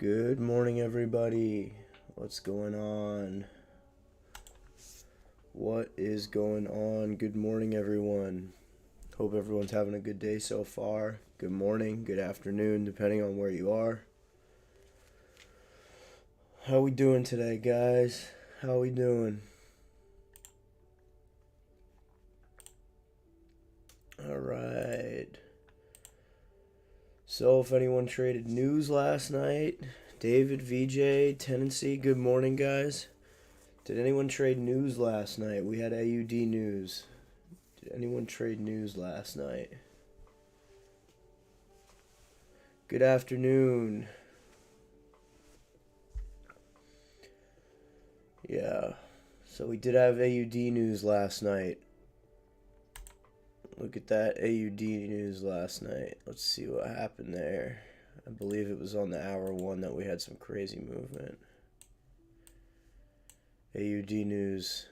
Good morning, everybody. What's going on? What is going on? Good morning, everyone. Hope everyone's having a good day so far. Good morning, good afternoon, depending on where you are. How we doing today, guys? How we doing? All right. So, if anyone traded news last night, David, VJ, Tendency, good morning, guys. Did anyone trade news last night? We had AUD news. Did anyone trade news last night? Good afternoon. Yeah. So we did have AUD news last night. Look at that AUD news last night. Let's see what happened there. I believe it was on the hour one that we had some crazy movement. AUD news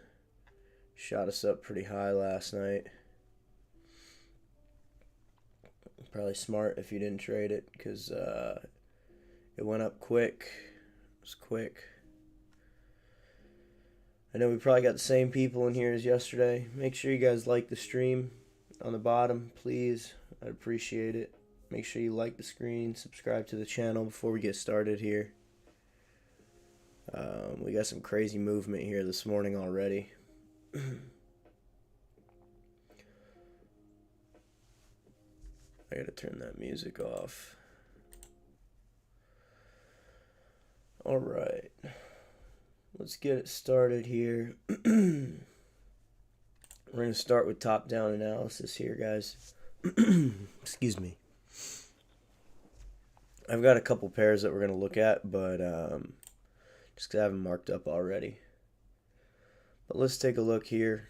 shot us up pretty high last night. Probably smart if you didn't trade it because it went up quick. It was quick. I know we probably got the same people in here as yesterday. Make sure you guys like the stream on the bottom, please. I'd appreciate it. Make sure you like the screen, subscribe to the channel before we get started here. We got some crazy movement here this morning already. I gotta turn that music off. Alright. Let's get it started here. We're going to start with top-down analysis here, guys. Excuse me. I've got a couple pairs that we're going to look at, but just because I have them marked up already. But let's take a look here.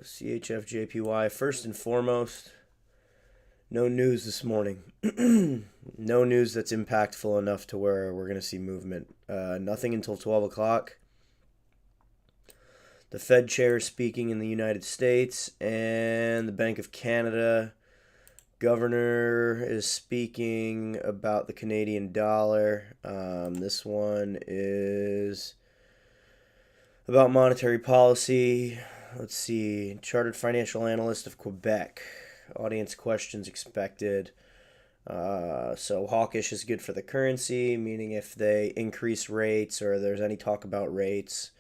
CHF JPY. First and foremost, no news this morning. No news that's impactful enough to where we're going to see movement. Nothing until 12 o'clock. The Fed chair is speaking in the United States, and the Bank of Canada governor is speaking about the Canadian dollar. This one is about monetary policy. Let's see. Chartered Financial Analyst of Quebec. Audience questions expected. So hawkish is good for the currency, meaning if they increase rates or there's any talk about rates,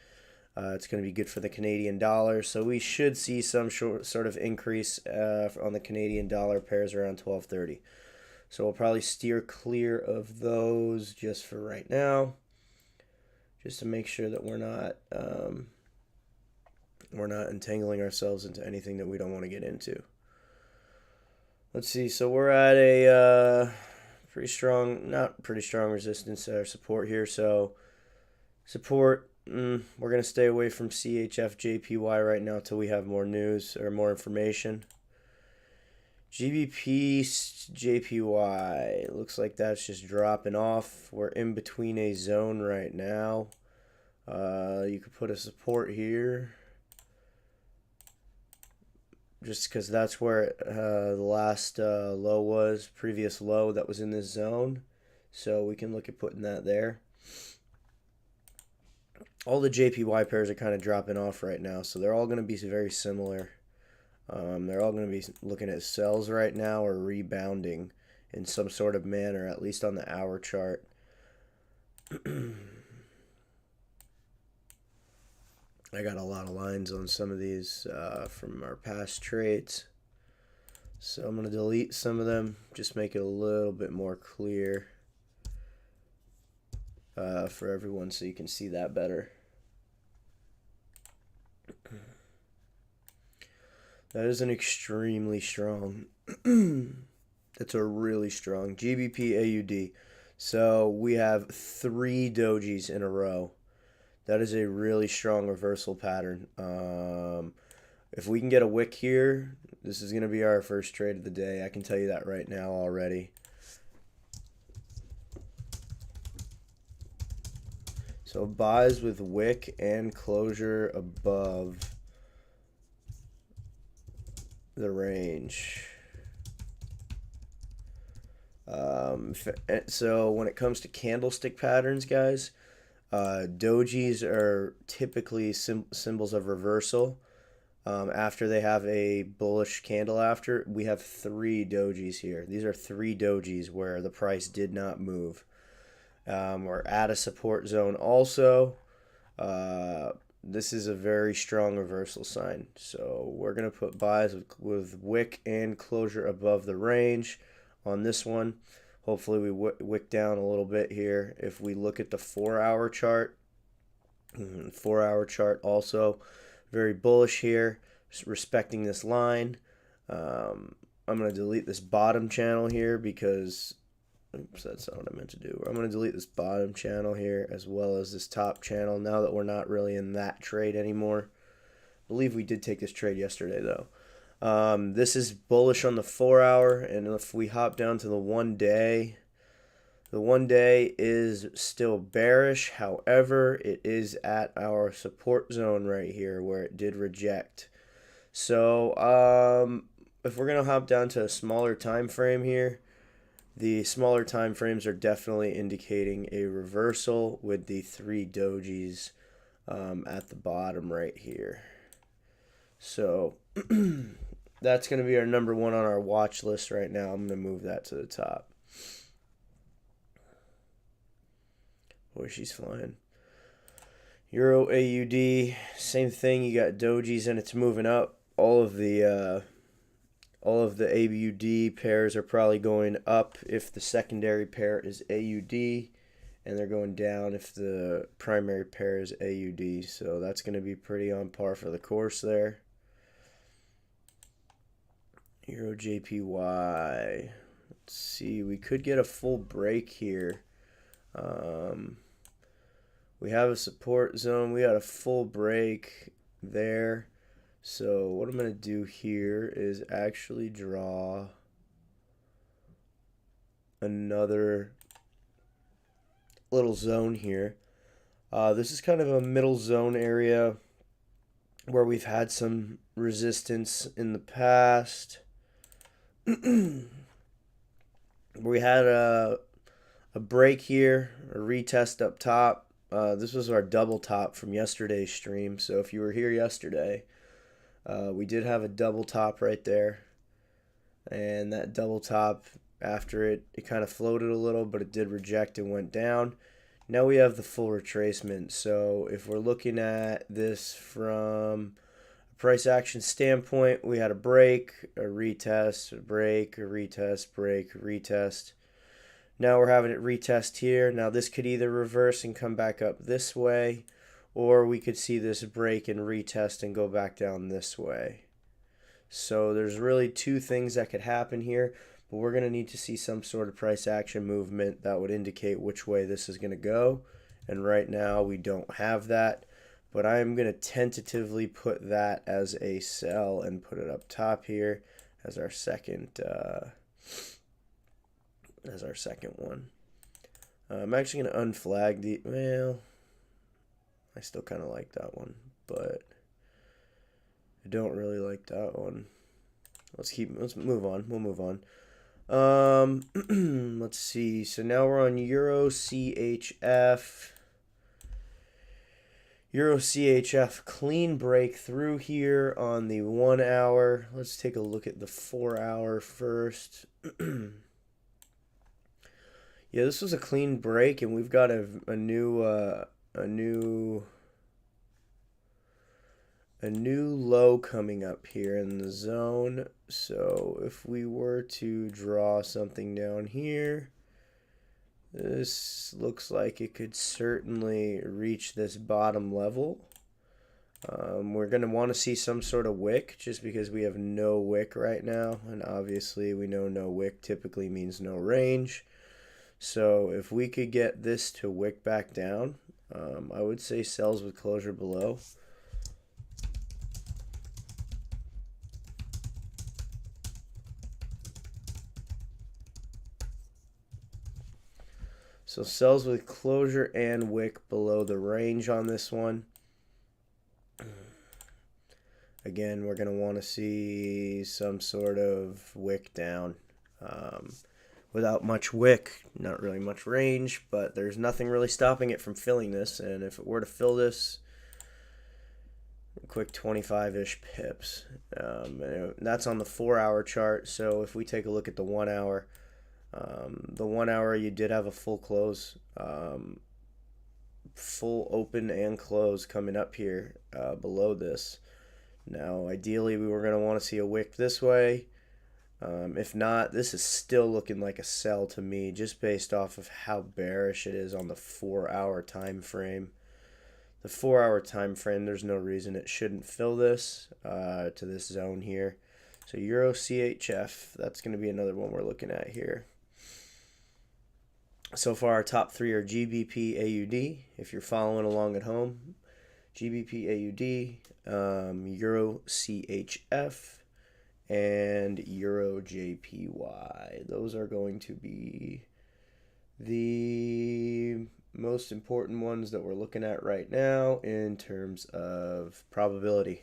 it's going to be good for the Canadian dollar. So we should see some sort of increase on the Canadian dollar pairs around 12:30. So we'll probably steer clear of those just for right now, just to make sure that we're not entangling ourselves into anything that we don't want to get into. Let's see. So we're at a not pretty strong resistance or support here. So support. We're going to stay away from CHF JPY right now until we have more news or more information. GBP JPY. Looks like that's just dropping off. We're in between a zone right now. You could put a support here, just because that's where the last low was, previous low that was in this zone. So we can look at putting that there. All the JPY pairs are kind of dropping off right now, so they're all going to be very similar. They're all going to be looking at sells right now or rebounding in some sort of manner, at least on the hour chart. I got a lot of lines on some of these from our past trades, so I'm going to delete some of them, just make it a little bit more clear for everyone so you can see that better. That is an extremely strong, that's a really strong GBP AUD. So we have 3 dojis in a row. That is a really strong reversal pattern. If we can get a wick here, this is going to be our first trade of the day. I can tell you that right now already. So buys with wick and closure above the range. So when it comes to candlestick patterns, guys, dojis are typically symbols of reversal. After they have a bullish candle after, we have three dojis here. These are three dojis where the price did not move. We're at a support zone also. This is a very strong reversal sign. So we're going to put buys with wick and closure above the range on this one. Hopefully we wick down a little bit here. If we look at the 4-hour chart, 4-hour chart also very bullish here, respecting this line. I'm going to delete this bottom channel here because, oops, that's not what I meant to do. I'm going to delete this bottom channel here as well as this top channel now that we're not really in that trade anymore. I believe we did take this trade yesterday though. This is bullish on the 4-hour, and if we hop down to the 1-day, the 1-day is still bearish. However, it is at our support zone right here where it did reject. So if we're gonna hop down to a smaller time frame here, the smaller time frames are definitely indicating a reversal with the three dojis at the bottom right here. So that's going to be our number one on our watch list right now. I'm going to move that to the top. Boy, she's flying. Euro AUD, same thing. You got dojis and it's moving up. All of the AUD pairs are probably going up if the secondary pair is AUD, and they're going down if the primary pair is AUD. So that's going to be pretty on par for the course there. Euro JPY. Let's see. We could get a full break here. We have a support zone. We got a full break there. So what I'm going to do here is actually draw another little zone here. This is kind of a middle zone area where we've had some resistance in the past. We had a break here, a retest up top. This was our double top from yesterday's stream. So if you were here yesterday, we did have a double top right there. And that double top, after it kind of floated a little, but it did reject and went down. Now we have the full retracement. So if we're looking at this from a price action standpoint, we had a break, a retest, a break, a retest, break, a retest. Now we're having it retest here. Now this could either reverse and come back up this way, or we could see this break and retest and go back down this way. So there's really two things that could happen here, but we're going to need to see some sort of price action movement that would indicate which way this is going to go. And right now we don't have that, but I'm going to tentatively put that as a sell and put it up top here as our second one. I'm actually going to unflag the, well, I still kind of like that one, but I don't really like that one. Let's move on. We'll move on. Let's see. So now we're on Euro CHF. Euro CHF clean breakthrough here on the 1 hour. Let's take a look at the 4 hour first. Yeah, this was a clean break, and we've got a new low coming up here in the zone. So if we were to draw something down here, this looks like it could certainly reach this bottom level. We're going to want to see some sort of wick just because we have no wick right now, and obviously we know no wick typically means no range. So if we could get this to wick back down, I would say sells with closure below. So sells with closure and wick below the range on this one. Again, we're going to want to see some sort of wick down. without much wick, not really much range, but there's nothing really stopping it from filling this. And if it were to fill this, a quick 25-ish pips. And that's on the 4-hour chart. So if we take a look at the 1 hour, you did have a full close, full open and close coming up here below this. Now, ideally, we were going to want to see a wick this way. If not, this is still looking like a sell to me, just based off of how bearish it is on the 4-hour time frame. The 4-hour time frame, there's no reason it shouldn't fill this to this zone here. So Euro CHF, that's going to be another one we're looking at here. So far, our top three are GBP AUD. If you're following along at home, GBP AUD, Euro CHF, and Euro JPY. Those are going to be the most important ones that we're looking at right now in terms of probability.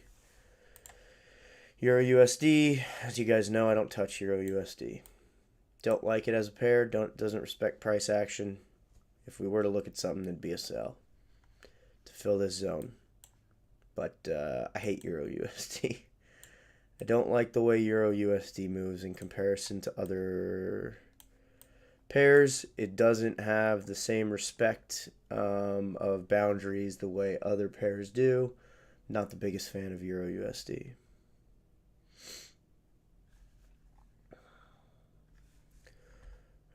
Euro USD, as you guys know, I don't touch Euro USD. Don't like it as a pair, doesn't respect price action. If we were to look at something, it'd be a sell to fill this zone. But I hate Euro USD. I don't like the way Euro USD moves in comparison to other pairs. It doesn't have the same respect of boundaries the way other pairs do. Not the biggest fan of Euro USD.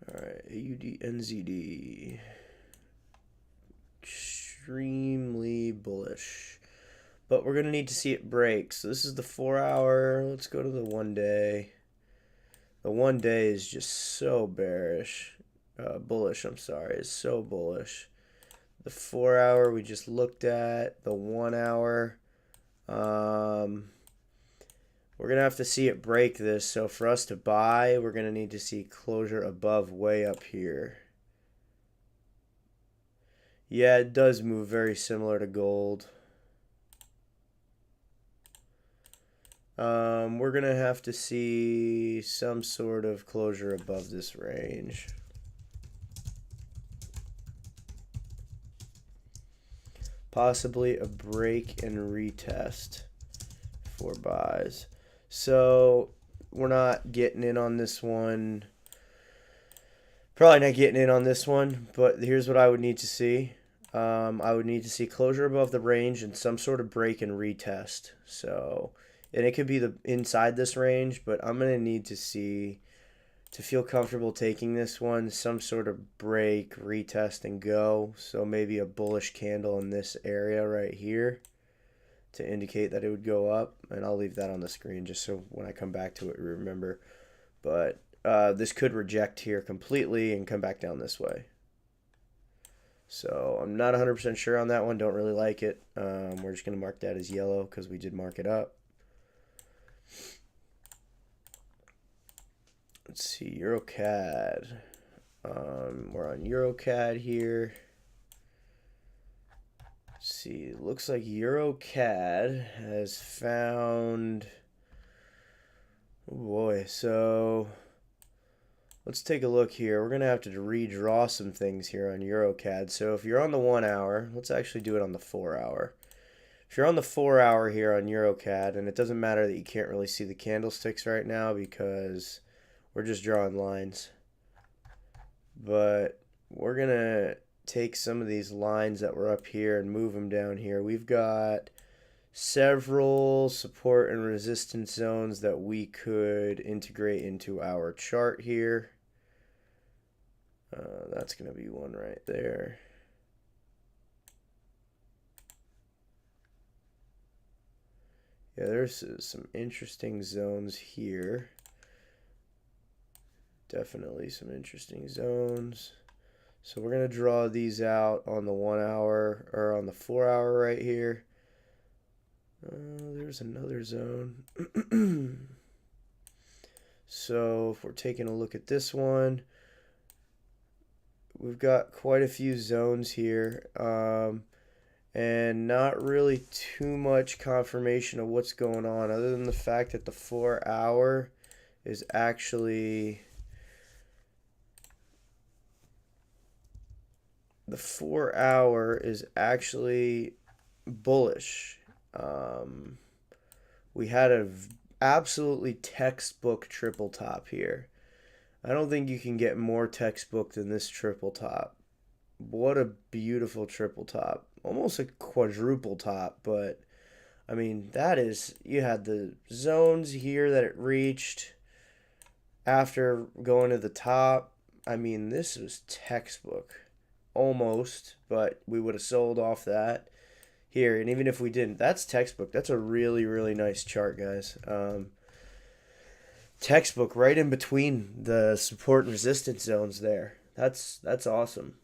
All right, AUD NZD. Extremely bullish. But we're going to need to see it break. So this is the 4-hour. Let's go to the 1 day. The 1 day is just so bearish. Bullish, I'm sorry. It's so bullish. The 4-hour we just looked at. The 1 hour. We're going to have to see it break this. So for us to buy, we're going to need to see closure above way up here. Yeah, it does move very similar to gold. We're going to have to see some sort of closure above this range. Possibly a break and retest for buys. So we're not getting in on this one. Probably not getting in on this one, but here's what I would need to see. I would need to see closure above the range and some sort of break and retest. So, and it could be the inside this range, but I'm going to need to see, to feel comfortable taking this one, some sort of break, retest, and go. So maybe a bullish candle in this area right here to indicate that it would go up. And I'll leave that on the screen just so when I come back to it, remember. But this could reject here completely and come back down this way. So I'm not 100% sure on that one. Don't really like it. We're just going to mark that as yellow because we did mark it up. Let's see, EuroCAD. We're on EuroCAD here. Let's see, it looks like EuroCAD has found... Oh boy, so let's take a look here. We're going to have to redraw some things here on EuroCAD. So if you're on the 1 hour, let's actually do it on the 4 hour. If you're on the 4 hour here on EuroCAD, and it doesn't matter that you can't really see the candlesticks right now because we're just drawing lines. But we're going to take some of these lines that were up here and move them down here. We've got several support and resistance zones that we could integrate into our chart here. That's going to be one right there. Yeah, there's some interesting zones here. Definitely some interesting zones. So we're going to draw these out on the 1 hour or on the 4 hour right here. There's another zone. So if we're taking a look at this one, we've got quite a few zones here. And not really too much confirmation of what's going on other than the fact that the 4 hour is actually the 4-hour is actually bullish. We had a absolutely textbook triple top here. I don't think you can get more textbook than this triple top. What a beautiful triple top. Almost a quadruple top, but I mean, that is, you had the zones here that it reached after going to the top. I mean, this was textbook. Almost, but we would have sold off that here. And even if we didn't, that's textbook. That's a really, really nice chart, guys. Textbook right in between the support and resistance zones there. That's awesome.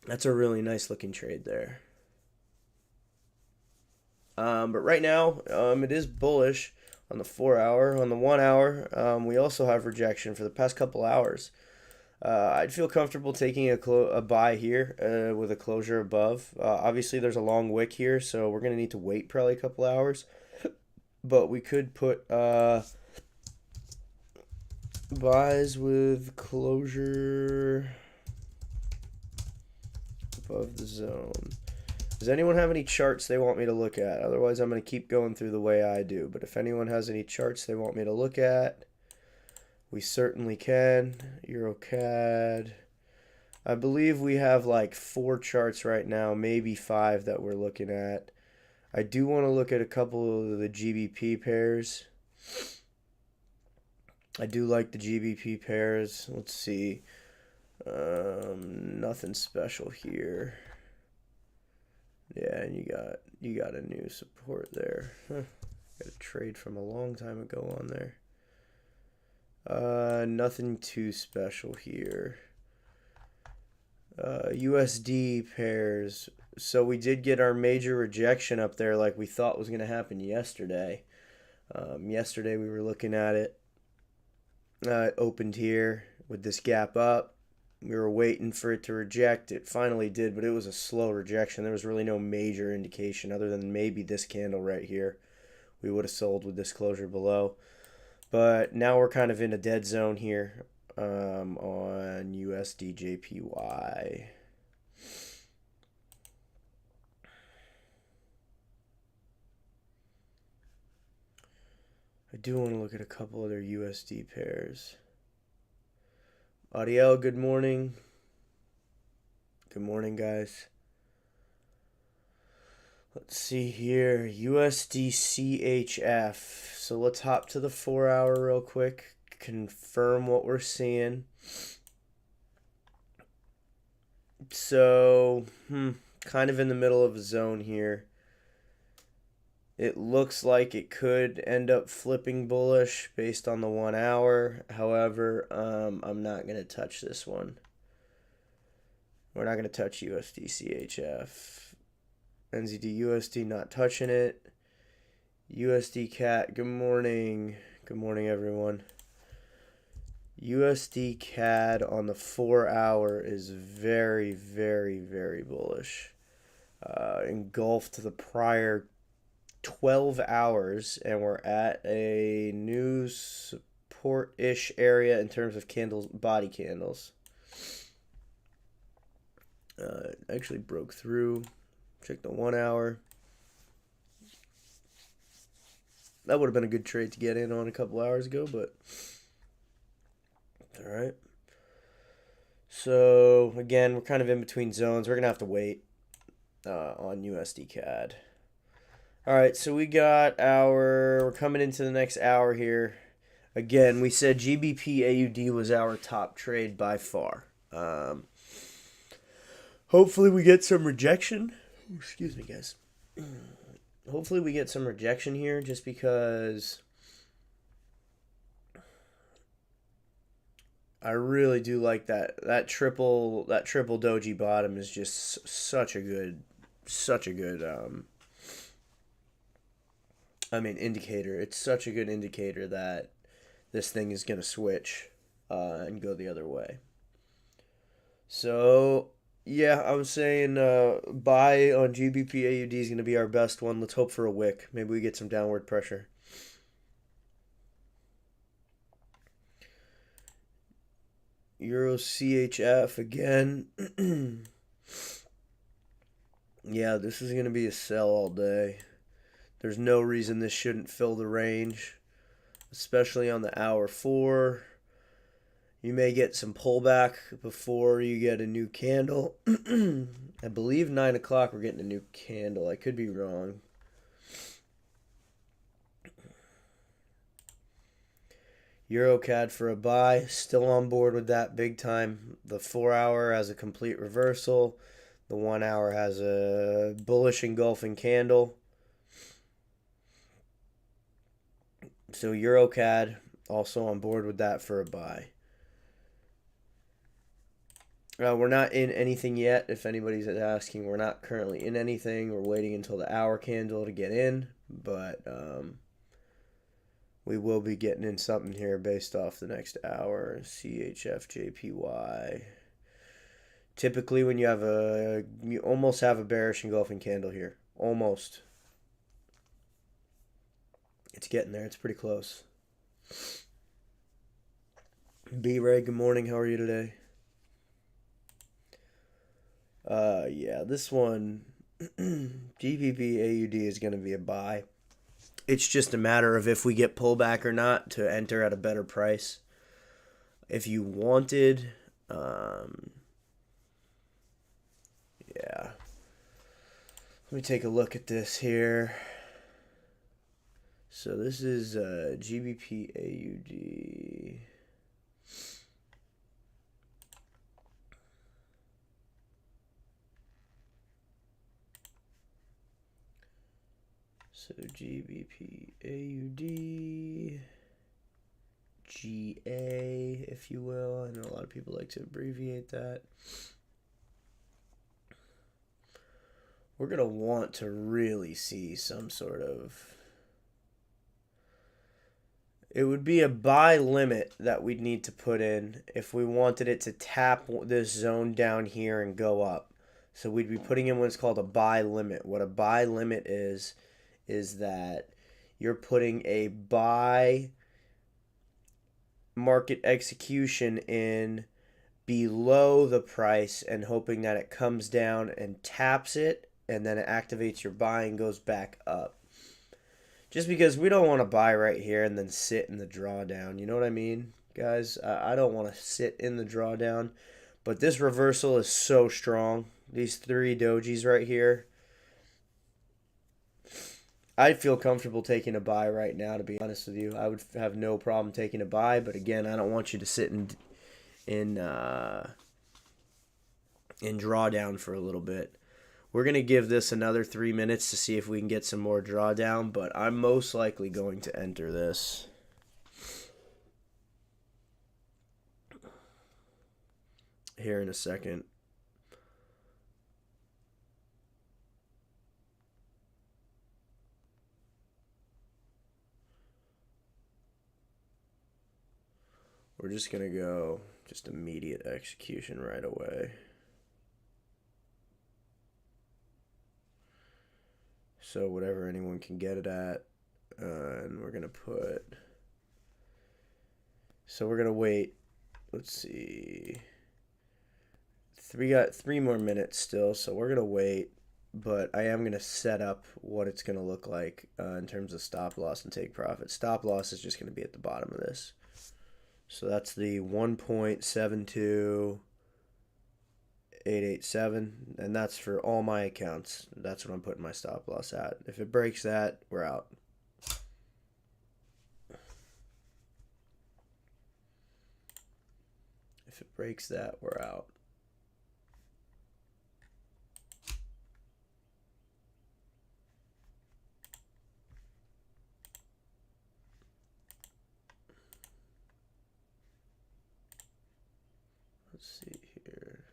That's a really nice looking trade there. But right now, it is bullish on the 4-hour. On the 1-hour, we also have rejection for the past couple hours. I'd feel comfortable taking a buy here with a closure above. Obviously, there's a long wick here, so we're going to need to wait probably a couple hours. But we could put buys with closure above the zone. Does anyone have any charts they want me to look at? Otherwise, I'm going to keep going through the way I do. But if anyone has any charts they want me to look at, we certainly can. EuroCAD. I believe we have like 4 charts right now, maybe 5 that we're looking at. I do want to look at a couple of the GBP pairs. I do like the GBP pairs. Let's see. Nothing special here. Yeah, and you got a new support there. Huh. Got a trade from a long time ago on there. Nothing too special here. USD pairs. So we did get our major rejection up there like we thought was going to happen yesterday. Yesterday we were looking at it. It opened here with this gap up. We were waiting for it to reject. It finally did, but it was a slow rejection. There was really no major indication other than maybe this candle right here. We would have sold with this closure below. But now we're kind of in a dead zone here on USD/JPY. I do want to look at a couple other USD pairs. Audiel, good morning. Good morning, guys. Let's see here. USD CHF. So let's hop to the 4-hour real quick. Confirm what we're seeing. So, kind of in the middle of a zone here. It looks like it could end up flipping bullish based on the 1-hour. However, I'm not going to touch this one. We're not going to touch USD CHF. NZD USD, not touching it. USD CAD, good morning. Good morning, everyone. USD CAD on the 4-hour is very, very, very bullish. Engulfed the prior 12 hours, and we're at a new support-ish area in terms of candles, body candles. Actually broke through. Check the 1-hour. That would have been a good trade to get in on a couple hours ago, but all right. So again, we're kind of in between zones. We're gonna have to wait on USD CAD. All right, so we're coming into the next hour here. Again, we said GBP AUD was our top trade by far. Hopefully we get some rejection. Excuse me, guys. Hopefully we get some rejection here just because I really do like that triple doji bottom is just such a good indicator. It's such a good indicator that this thing is going to switch and go the other way. So, yeah, I was saying buy on GBP AUD is going to be our best one. Let's hope for a wick. Maybe we get some downward pressure. Euro CHF again. Yeah, this is going to be a sell all day. There's no reason this shouldn't fill the range, especially on the hour 4. You may get some pullback before you get a new candle. I believe 9 o'clock we're getting a new candle. I could be wrong. EuroCAD for a buy. Still on board with that big time. The 4 hour has a complete reversal. The 1 hour has a bullish engulfing candle. So EuroCAD also on board with that for a buy. We're not in anything yet. If anybody's asking, we're not currently in anything. We're waiting until the hour candle to get in, but we will be getting in something here based off the next hour. CHFJPY. Typically, when you almost have a bearish engulfing candle here, almost. It's getting there. It's pretty close. B-Ray, good morning. How are you today? Yeah, this one, GBP AUD is going to be a buy. It's just a matter of if we get pullback or not to enter at a better price. If you wanted, yeah. Let me take a look at this here. So this is GBP AUD. So GBP AUD, GA, if you will. I know a lot of people like to abbreviate that. We're going to want to really see some sort of... It would be a buy limit that we'd need to put in if we wanted it to tap this zone down here and go up. So we'd be putting in what's called a buy limit. What a buy limit is that you're putting a buy market execution in below the price and hoping that it comes down and taps it, and then it activates your buy and goes back up. Just because we don't want to buy right here and then sit in the drawdown. You know what I mean, guys? I don't want to sit in the drawdown. But this reversal is so strong. These 3 dojis right here. I'd feel comfortable taking a buy right now, to be honest with you. I would have no problem taking a buy, but again, I don't want you to sit in drawdown for a little bit. We're going to give this another 3 minutes to see if we can get some more drawdown, but I'm most likely going to enter this. Here in a second. We're just going to go just immediate execution right away. So whatever anyone can get it at. And we're going to put... So we're going to wait. Let's see. We got 3 more minutes still, so we're going to wait. But I am going to set up what it's going to look like in terms of stop loss and take profit. Stop loss is just going to be at the bottom of this. So that's the 1.72887, and that's for all my accounts. That's what I'm putting my stop loss at. If it breaks that, we're out. If it breaks that, we're out. Let's see here.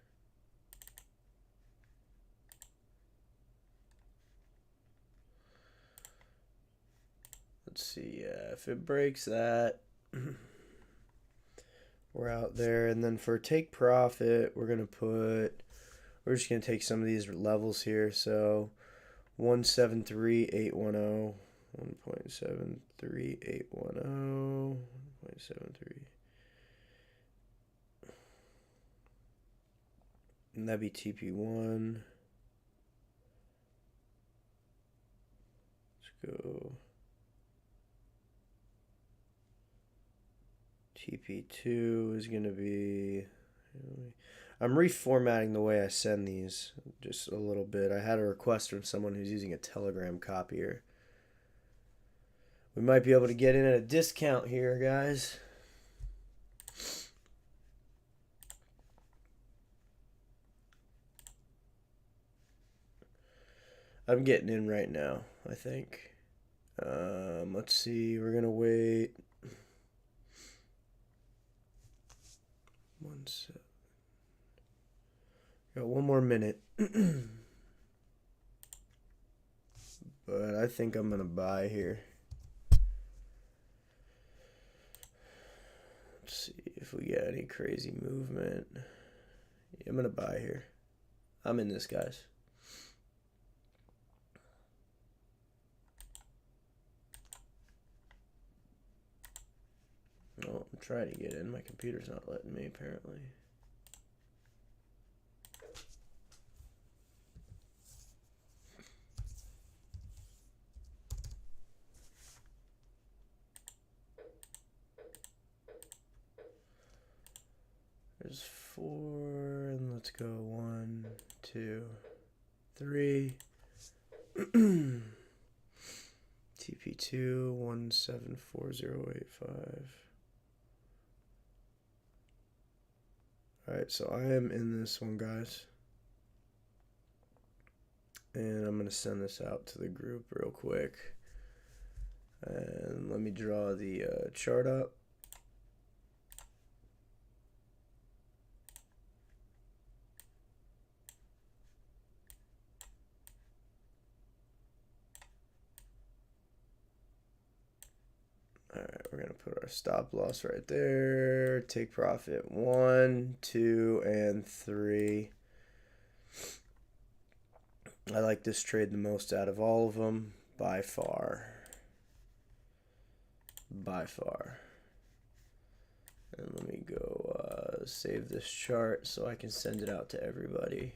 Let's see, yeah, if it breaks that, we're out there. And then for take profit, we're just going to take some of these levels here. So 173.810, 1.73810, 1.73. And that'd be TP1. Let's go. TP2 is going to be... I'm reformatting the way I send these just a little bit. I had a request from someone who's using a Telegram copier. We might be able to get in at a discount here, guys. I'm getting in right now, I think. Let's see. We're going to wait. 1 sec. Got one more minute. But I think I'm going to buy here. Let's see if we get any crazy movement. Yeah, I'm going to buy here. I'm in this, guys. Oh, I'm trying to get in. My computer's not letting me, apparently. There's 4, and let's go 1, 2, 3. TP2 174085. Alright, so I am in this one, guys. And I'm going to send this out to the group real quick. And let me draw the chart up. Alright, we're going to put our stop loss right there. Take profit 1, 2, and 3. I like this trade the most out of all of them, by far. By far. And let me go save this chart so I can send it out to everybody.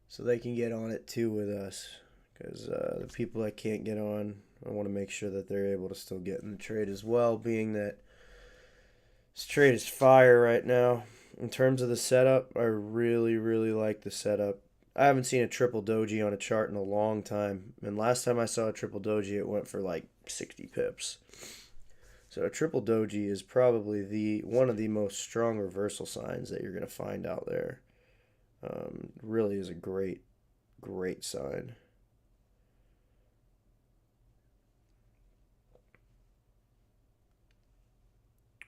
So they can get on it too with us. Because the people that can't get on, I want to make sure that they're able to still get in the trade as well, being that this trade is fire right now. In terms of the setup, I really, really like the setup. I haven't seen a triple doji on a chart in a long time. And last time I saw a triple doji, it went for like 60 pips. So a triple doji is probably one of the most strong reversal signs that you're going to find out there. Really is a great, great sign.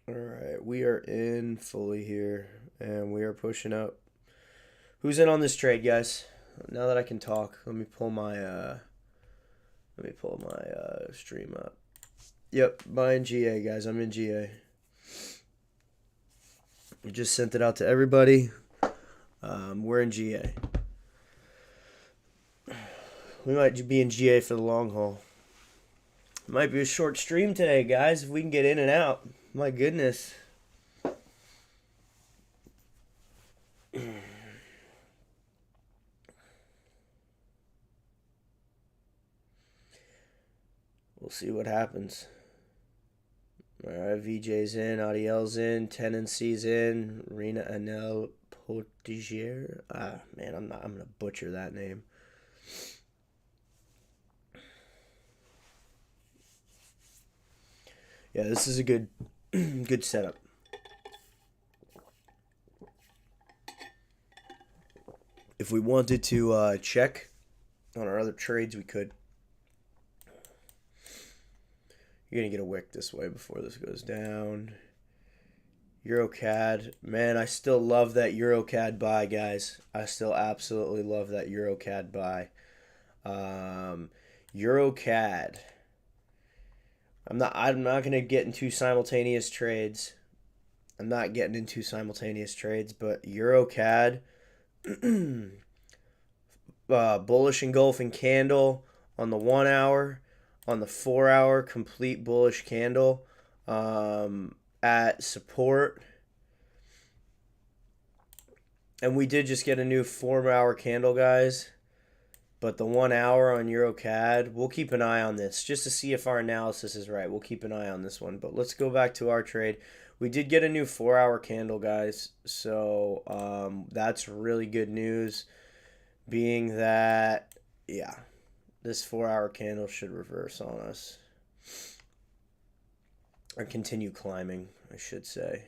Alright, we are in fully here, and we are pushing up. Who's in on this trade, guys? Now that I can talk, let me pull my stream up. Yep, buying GA, guys. I'm in GA. We just sent it out to everybody. We're in GA. We might be in GA for the long haul. It might be a short stream today, guys, if we can get in and out. My goodness. We'll see what happens. Alright, VJ's in, Adiel's in, Tenancy's in, Rena Anel Potigier. Man, I'm gonna butcher that name. Yeah, this is a good good setup. If we wanted to check on our other trades, we could. You're going to get a wick this way before this goes down. EuroCAD. Man, I still love that EuroCAD buy, guys. I still absolutely love that EuroCAD buy. EuroCAD. I'm not going to get into simultaneous trades. I'm not getting into simultaneous trades, but EuroCAD, bullish engulfing candle on the 1 hour, on the 4 hour, complete bullish candle at support. And we did just get a new 4-hour candle, guys. But the 1 hour on EuroCAD, we'll keep an eye on this just to see if our analysis is right. We'll keep an eye on this one. But let's go back to our trade. We did get a new 4-hour candle, guys. So that's really good news. Being that, yeah, this 4-hour candle should reverse on us. Or continue climbing, I should say.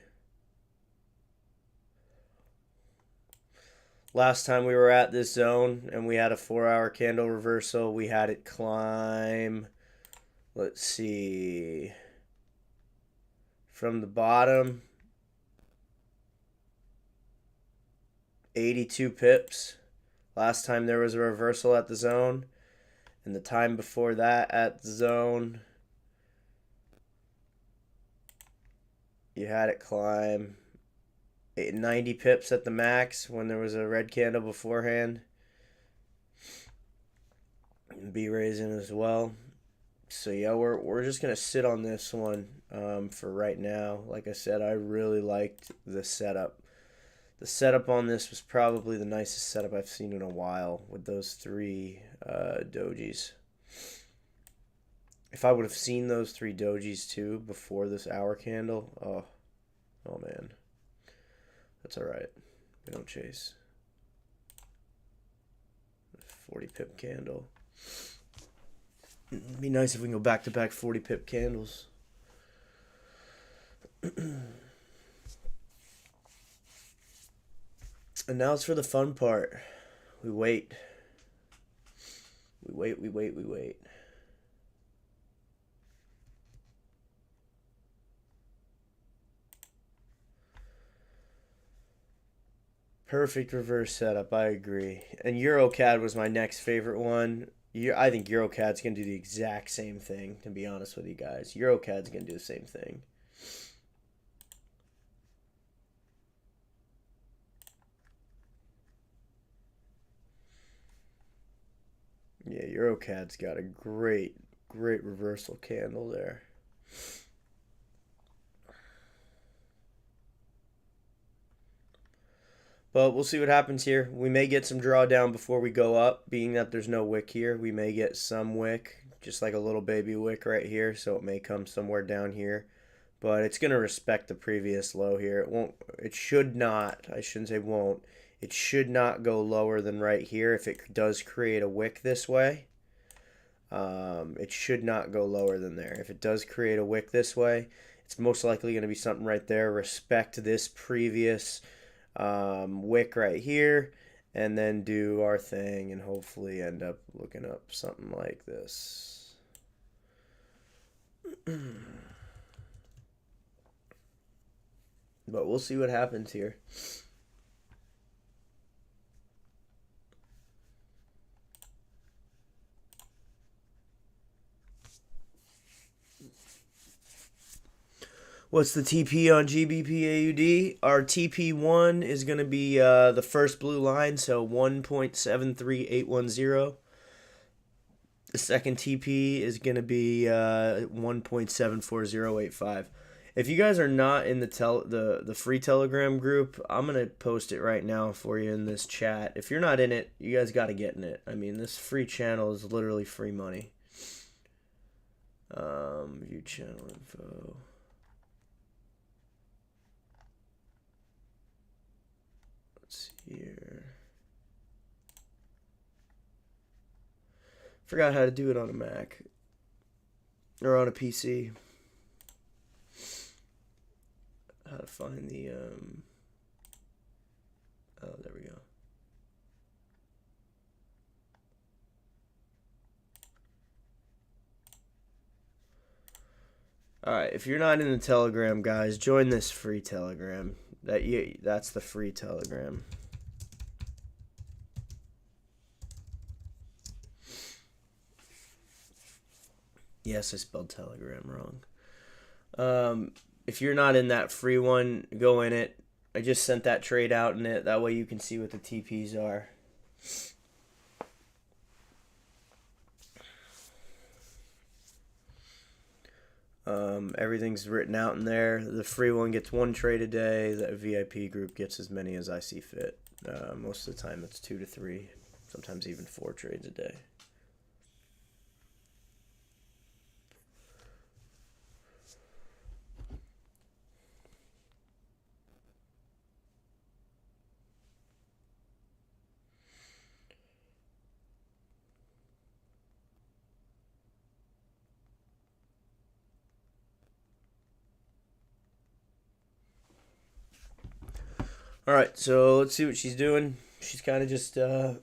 Last time we were at this zone and we had a 4-hour candle reversal, we had it climb, let's see, from the bottom, 82 pips. Last time there was a reversal at the zone. And the time before that at the zone, you had it climb 90 pips at the max when there was a red candle beforehand. Be raising as well. So yeah, we're just gonna sit on this one for right now. Like I said, I really liked the setup. The setup on this was probably the nicest setup I've seen in a while with those 3 dojis. If I would have seen those 3 dojis too before this hour candle, oh man. That's alright. We don't chase. 40 pip candle. It'd be nice if we can go back to back 40 pip candles. And now it's for the fun part. We wait. We wait. Perfect reverse setup, I agree. And EuroCAD was my next favorite one. I think EuroCAD's going to do the exact same thing, to be honest with you guys. EuroCAD's going to do the same thing. Yeah, EuroCAD's got a great reversal candle there. But we'll see what happens here. We may get some drawdown before we go up, being that there's no wick here. We may get some wick, just like a little baby wick right here, so it may come somewhere down here. But it's going to respect the previous low here. It should not, I shouldn't say won't, it should not go lower than right here if it does create a wick this way. It should not go lower than there. If it does create a wick this way, it's most likely going to be something right there. Respect this previous wick right here, and then do our thing and hopefully end up looking up something like this. But we'll see what happens here. What's the TP on GBP AUD? Our TP1 is going to be the first blue line, so 1.73810. The second TP is going to be 1.74085. If you guys are not in the free Telegram group, I'm going to post it right now for you in this chat. If you're not in it, you guys got to get in it. I mean, this free channel is literally free money. View channel info. Here. Forgot how to do it on a Mac or on a PC. How to find the oh, there we go. All right, if you're not in the Telegram, guys, join this free Telegram. That's the free Telegram. Yes, I spelled Telegram wrong. If you're not in that free one, go in it. I just sent that trade out in it. That way you can see what the TPs are. Everything's written out in there. The free one gets 1 trade a day. The VIP group gets as many as I see fit. Most of the time it's 2 to 3, sometimes even 4 trades a day. All right, so let's see what she's doing. She's kind of just yeah,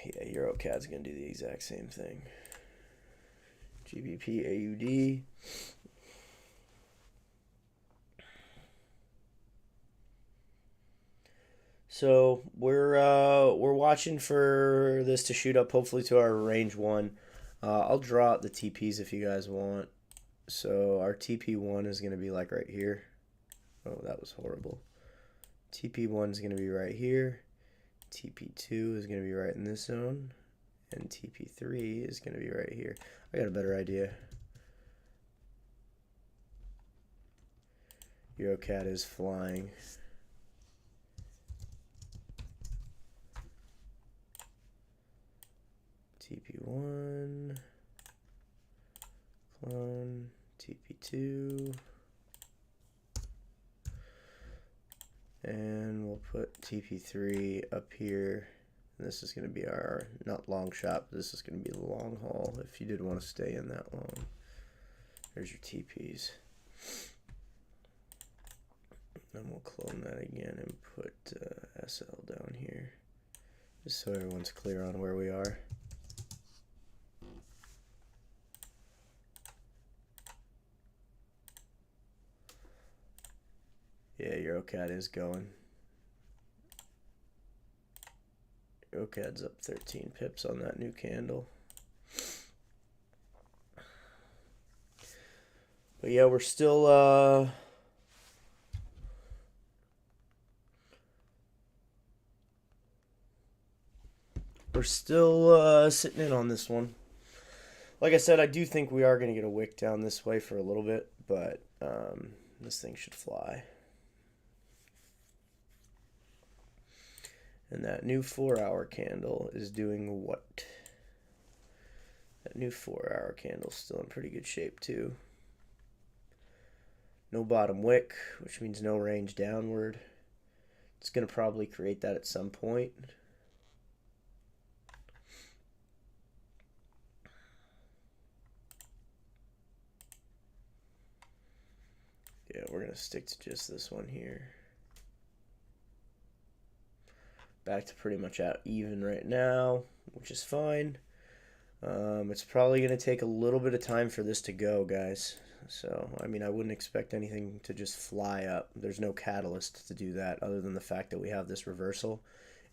EuroCAD's gonna do the exact same thing. GBP AUD. So we're watching for this to shoot up, hopefully to our range 1. I'll draw out the TPs if you guys want. So our TP1 is going to be like right here. Oh, that was horrible. TP1 is going to be right here. TP2 is going to be right in this zone. And TP3 is going to be right here. I got a better idea. EuroCAD is flying. TP1, clone, TP2, and we'll put TP3 up here. And this is going to be our, not long shot, but this is going to be the long haul if you did want to stay in that long. There's your TPs. Then we'll clone that again and put SL down here, just so everyone's clear on where we are. Yeah, EuroCAD is going. EuroCAD's up 13 pips on that new candle. But yeah, we're still sitting in on this one. Like I said, I do think we are going to get a wick down this way for a little bit, but this thing should fly. And that new 4-hour candle is doing what? That new 4-hour candle is still in pretty good shape too. No bottom wick, which means no range downward. It's going to probably create that at some point. Yeah, we're going to stick to just this one here. Back to pretty much out even right now, which is fine. It's probably going to take a little bit of time for this to go, guys. So, I mean, I wouldn't expect anything to just fly up. There's no catalyst to do that other than the fact that we have this reversal.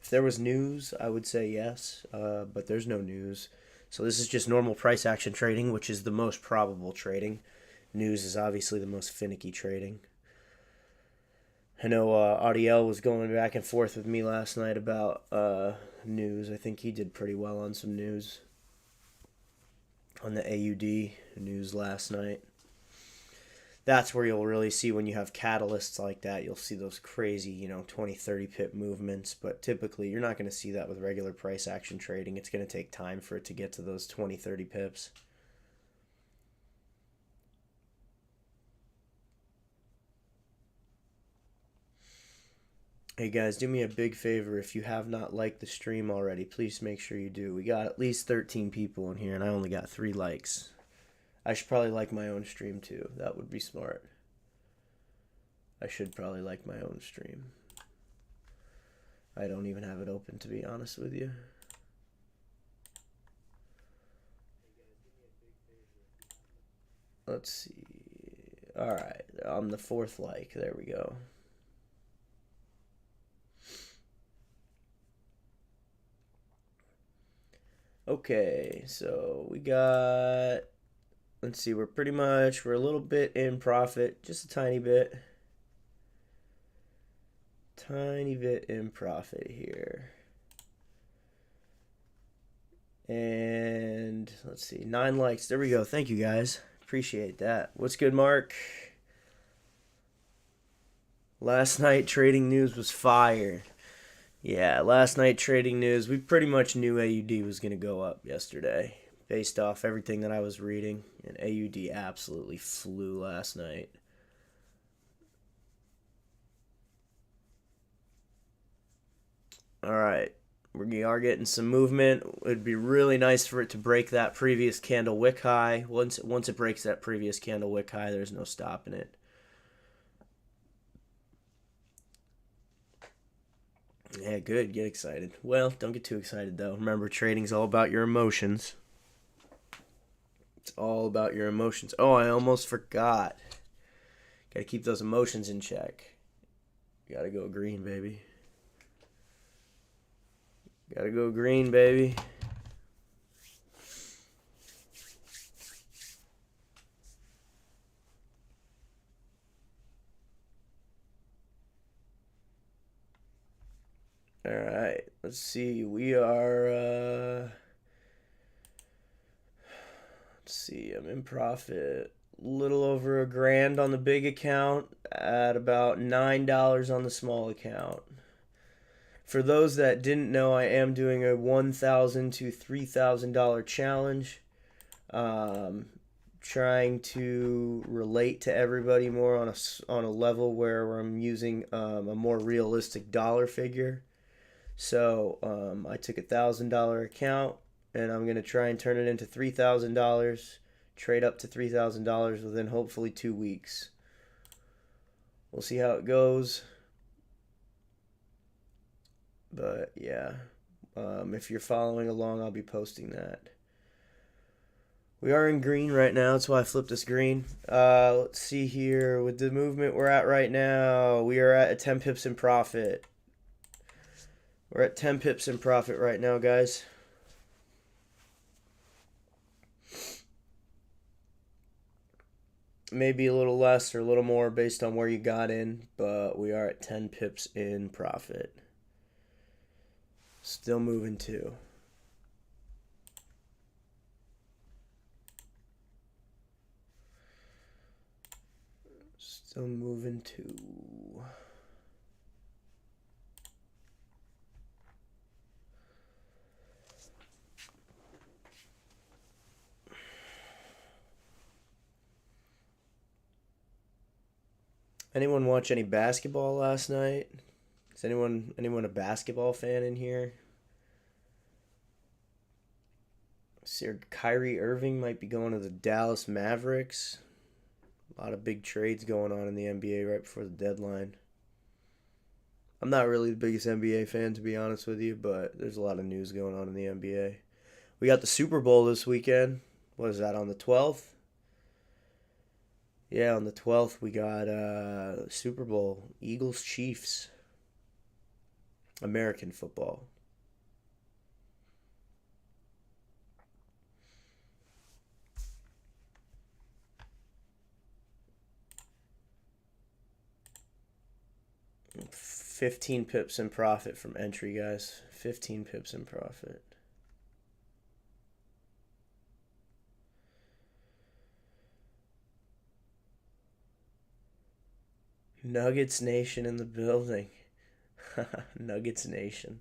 If there was news, I would say yes, but there's no news. So this is just normal price action trading, which is the most probable trading. News is obviously the most finicky trading. I know Audiel was going back and forth with me last night about news. I think he did pretty well on some news. On the AUD news last night. That's where you'll really see when you have catalysts like that. You'll see those crazy, 20, 30 pip movements. But typically, you're not going to see that with regular price action trading. It's going to take time for it to get to those 20, 30 pips. Hey guys, do me a big favor. If you have not liked the stream already, please make sure you do. We got at least 13 people in here, and I only got 3 likes. I should probably like my own stream too. That would be smart. I should probably like my own stream. I don't even have it open, to be honest with you. Let's see. Alright, I'm the 4th like. There we go. Okay, so we got, let's see, we're a little bit in profit, just a tiny bit. Tiny bit in profit here. And let's see, 9 likes. There we go. Thank you guys. Appreciate that. What's good, Mark? Last night trading news was fire. Yeah, last night trading news, we pretty much knew AUD was going to go up yesterday based off everything that I was reading, and AUD absolutely flew last night. All right, we are getting some movement. It'd be really nice for it to break that previous candle wick high. Once it breaks that previous candle wick high, there's no stopping it. Yeah, good. Get excited. Well, don't get too excited, though. Remember, trading's all about your emotions. It's all about your emotions. Oh, I almost forgot. Gotta keep those emotions in check. Gotta go green, baby. Gotta go green, baby. All right, let's see. We are, let's see, I'm in profit. Little over $1,000 on the big account, at about $9 on the small account. For those that didn't know, I am doing a $1,000 to $3,000 challenge. Trying to relate to everybody more on a level where I'm using a more realistic dollar figure. So I took $1,000 account, and I'm gonna try and turn it into $3,000. Trade up to $3,000 within hopefully 2 weeks. We'll see how it goes. But yeah, if you're following along, I'll be posting that. We are in green right now. That's why I flipped this green. Let's see here. With the movement we're at right now, we are at 10 pips in profit. We're at 10 pips in profit right now, guys. Maybe a little less or a little more based on where you got in, but we are at 10 pips in profit. Still moving too. Still moving too. Anyone watch any basketball last night? Is anyone a basketball fan in here? See, Kyrie Irving might be going to the Dallas Mavericks. A lot of big trades going on in the NBA right before the deadline. I'm not really the biggest NBA fan, to be honest with you, but there's a lot of news going on in the NBA. We got the Super Bowl this weekend. What is that, on the 12th? Yeah, on the 12th, we got Super Bowl, Eagles Chiefs. American football. $15 pips in profit from entry, guys. 15 pips in profit. Nuggets Nation in the building. Nuggets Nation.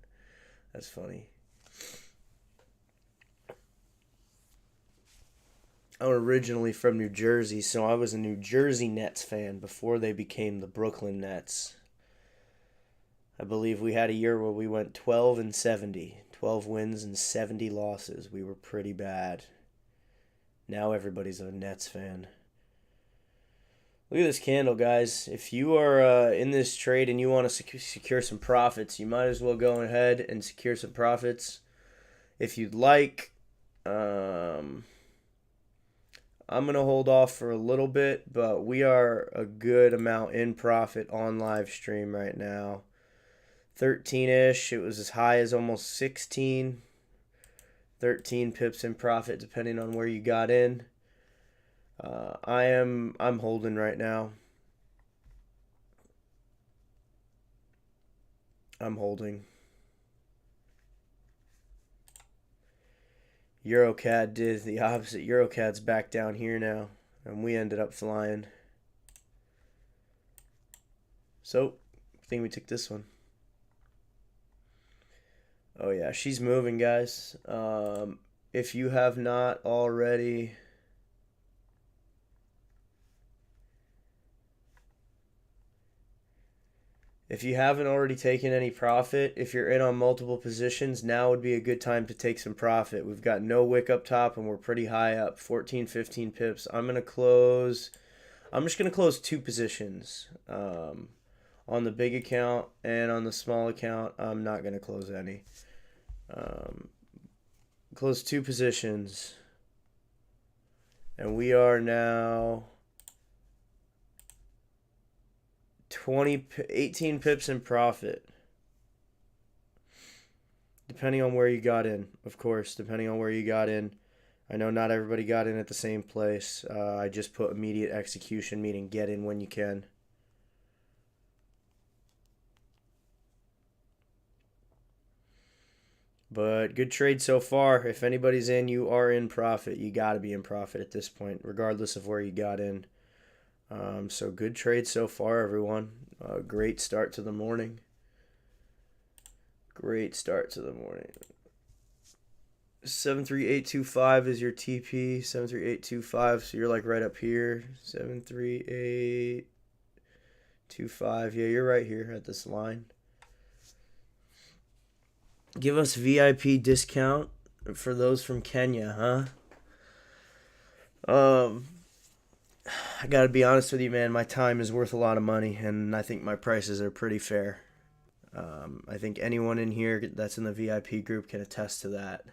That's funny. I'm originally from New Jersey, so I was a New Jersey Nets fan before they became the Brooklyn Nets. I believe we had a year where we went 12 and 70. 12 wins and 70 losses. We were pretty bad. Now everybody's a Nets fan. Look at this candle, guys. If you are in this trade and you want to secure some profits, you might as well go ahead and secure some profits. If you'd like, I'm going to hold off for a little bit, but we are a good amount in profit on live stream right now. 13-ish. It was as high as almost 16. 13 pips in profit depending on where you got in. I'm holding right now. I'm holding. Eurocad did the opposite. Eurocad's back down here now, and we ended up flying. So, I think we took this one. Oh yeah, she's moving, guys. If you have not already, if you haven't already taken any profit, if you're in on multiple positions, now would be a good time to take some profit. We've got no wick up top and we're pretty high up, 14, 15 pips. I'm just going to close two positions. On the big account and on the small account, I'm not going to close any. Close two positions. And we are now 18 pips in profit. Depending on where you got in, of course, depending on where you got in. I know not everybody got in at the same place. I just put immediate execution, meaning get in when you can. But good trade so far. If anybody's in, you are in profit. You got to be in profit at this point, regardless of where you got in. So good trade so far, everyone. Great start to the morning. Great start to the morning. 73825 is your TP. 73825. So you're like right up here. 73825. Yeah, you're right here at this line. Give us VIP discount for those from Kenya, huh? I gotta be honest with you, man. My time is worth a lot of money, and I think my prices are pretty fair. I think anyone in here that's in the VIP group can attest to that.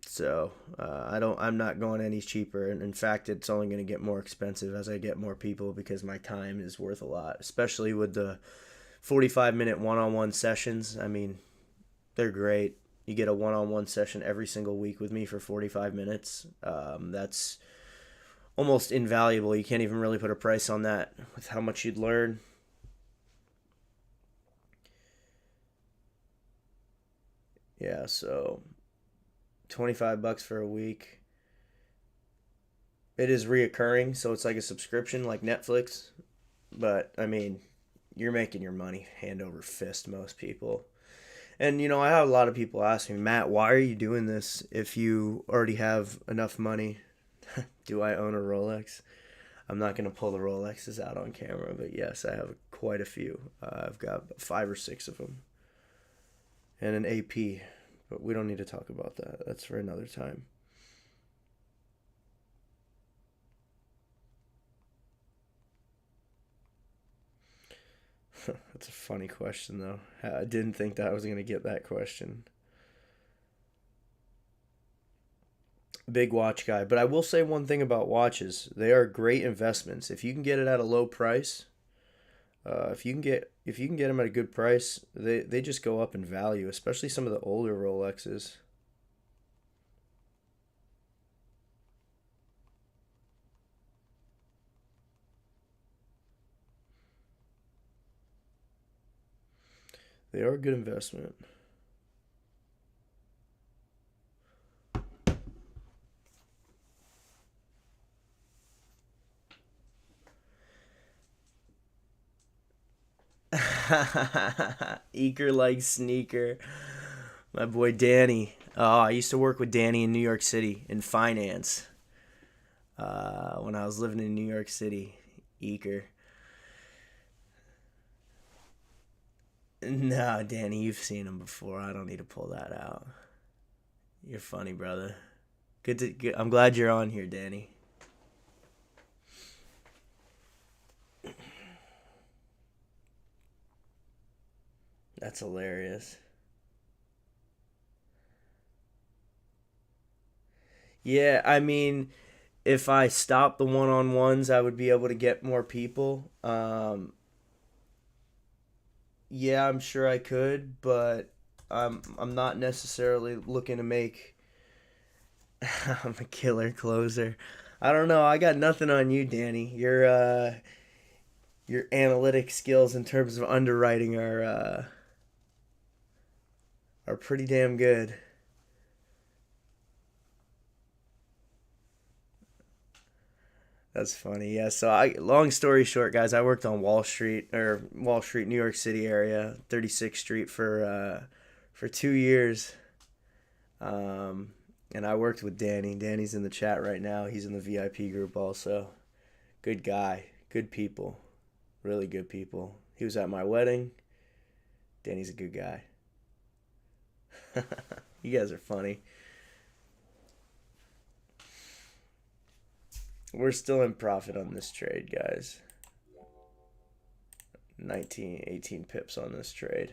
So I'm not going any cheaper, and in fact, it's only going to get more expensive as I get more people because my time is worth a lot, especially with the 45-minute one-on-one sessions. I mean, they're great. You get a one-on-one session every single week with me for 45 minutes. That's almost invaluable. You can't even really put a price on that with how much you'd learn. Yeah, so $25 for a week. It is reoccurring, so it's like a subscription like Netflix. But, I mean, you're making your money hand over fist, most people. And, I have a lot of people ask me, Matt, why are you doing this if you already have enough money? Do I own a Rolex? I'm not going to pull the Rolexes out on camera, but yes, I have quite a few. I've got 5 or 6 of them. And an AP, but we don't need to talk about that. That's for another time. That's a funny question, though. I didn't think that I was going to get that question. Big watch guy. But I will say one thing about watches. They are great investments. If you can get it at a low price, if you can get them at a good price, they just go up in value, especially some of the older Rolexes. They are a good investment. Eaker like sneaker. My boy Danny. Oh, I used to work with Danny in New York City in finance. When I was living in New York City. Eaker. No, Danny, you've seen him before. I don't need to pull that out. You're funny, brother. Good. I'm glad you're on here, Danny. That's hilarious. Yeah, I mean, if I stopped the one-on-ones, I would be able to get more people. Yeah, I'm sure I could, but I'm not necessarily looking to make. I'm a killer closer. I don't know. I got nothing on you, Danny. Your analytic skills in terms of underwriting are pretty damn good. That's funny. Yeah. So long story short, guys, I worked on Wall Street, New York City area, 36th Street for 2 years. Um, and I worked with Danny. Danny's in the chat right now. He's in the VIP group also. Good guy. Good people. Really good people. He was at my wedding. Danny's a good guy. You guys are funny. We're still in profit on this trade, guys. 19, 18 pips on this trade.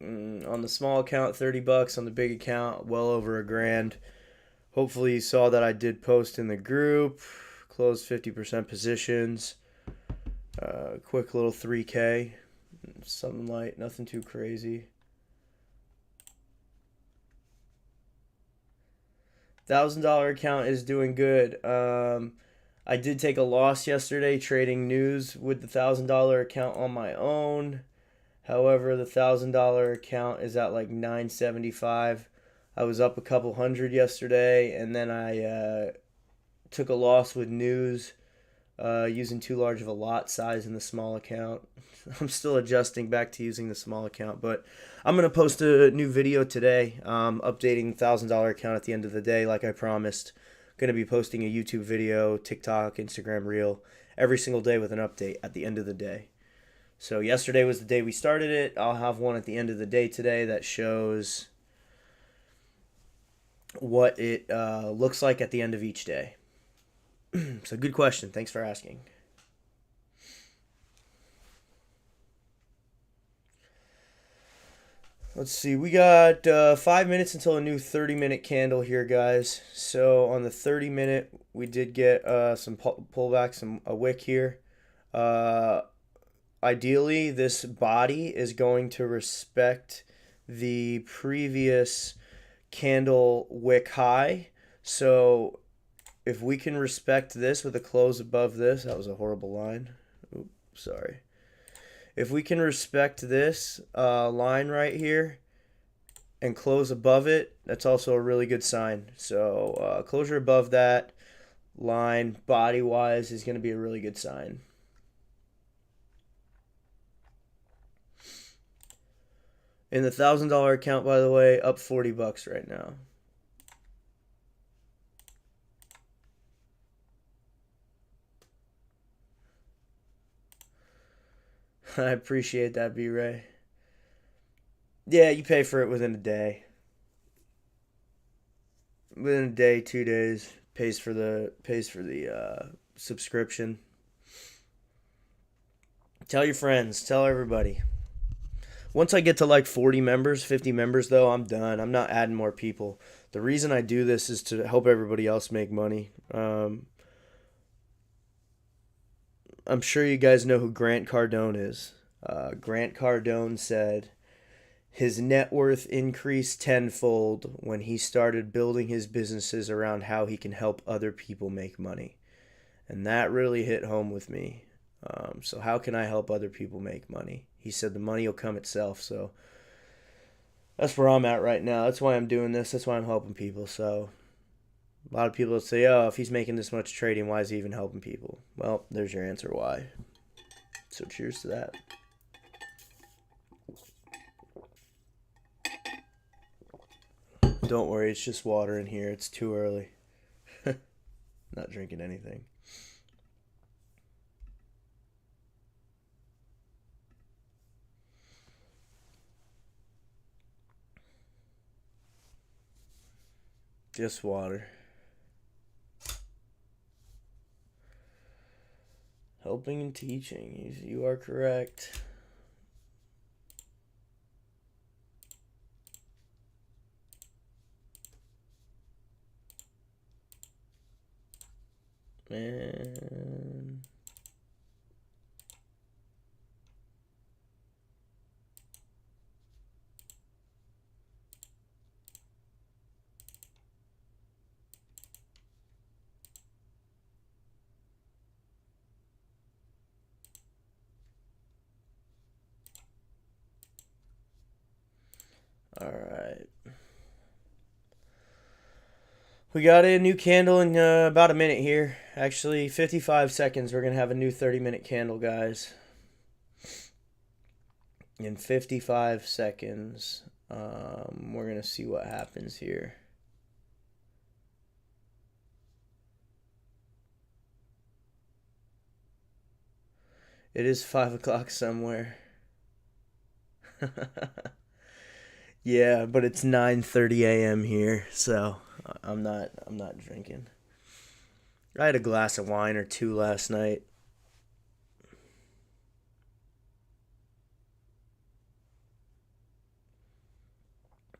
On the small account, 30 bucks. On the big account, well over $1,000. Hopefully you saw that I did post in the group. Closed 50% positions. Quick little 3K. Something light, nothing too crazy. $1,000 account is doing good. I did take a loss yesterday trading news with the $1,000 account on my own. However, the $1,000 account is at like 975. I was up a couple hundred yesterday, and then I took a loss with news using too large of a lot size in the small account. I'm still adjusting back to using the small account, but I'm going to post a new video today updating $1,000 account at the end of the day like I promised. Going to be posting a YouTube video, TikTok, Instagram Reel every single day with an update at the end of the day. So yesterday was the day we started it. I'll have one at the end of the day today that shows what it looks like at the end of each day. So good question. Thanks for asking. Let's see. We got 5 minutes until a new 30-minute candle here, guys. So on the 30-minute, we did get some pullback, a wick here. Ideally, this body is going to respect the previous candle wick high. So if we can respect this with a close above this, that was a horrible line. Oops, sorry. If we can respect this line right here and close above it, that's also a really good sign. So closure above that line body-wise is going to be a really good sign. In the $1,000 account, by the way, up 40 bucks right now. I appreciate that, B-Ray. Yeah, you pay for it within a day. Within a day, 2 days, pays for the subscription. Tell your friends, tell everybody. Once I get to like 40 members, 50 members though, I'm done. I'm not adding more people. The reason I do this is to help everybody else make money. I'm sure you guys know who Grant Cardone is. Grant Cardone said his net worth increased tenfold when he started building his businesses around how he can help other people make money. And that really hit home with me. So how can I help other people make money? He said the money will come itself. So that's where I'm at right now. That's why I'm doing this. That's why I'm helping people. So a lot of people say, oh, if he's making this much trading, why is he even helping people? Well, there's your answer why. So cheers to that. Don't worry, it's just water in here. It's too early. Not drinking anything. Just water. Helping and teaching. You are correct. Man. All right. We got a new candle in about a minute here. Actually, 55 seconds. We're going to have a new 30-minute candle, guys. In 55 seconds, we're going to see what happens here. It is 5 o'clock somewhere. Yeah, but it's 9:30 a.m. here, so I'm not drinking. I had a glass of wine or two last night.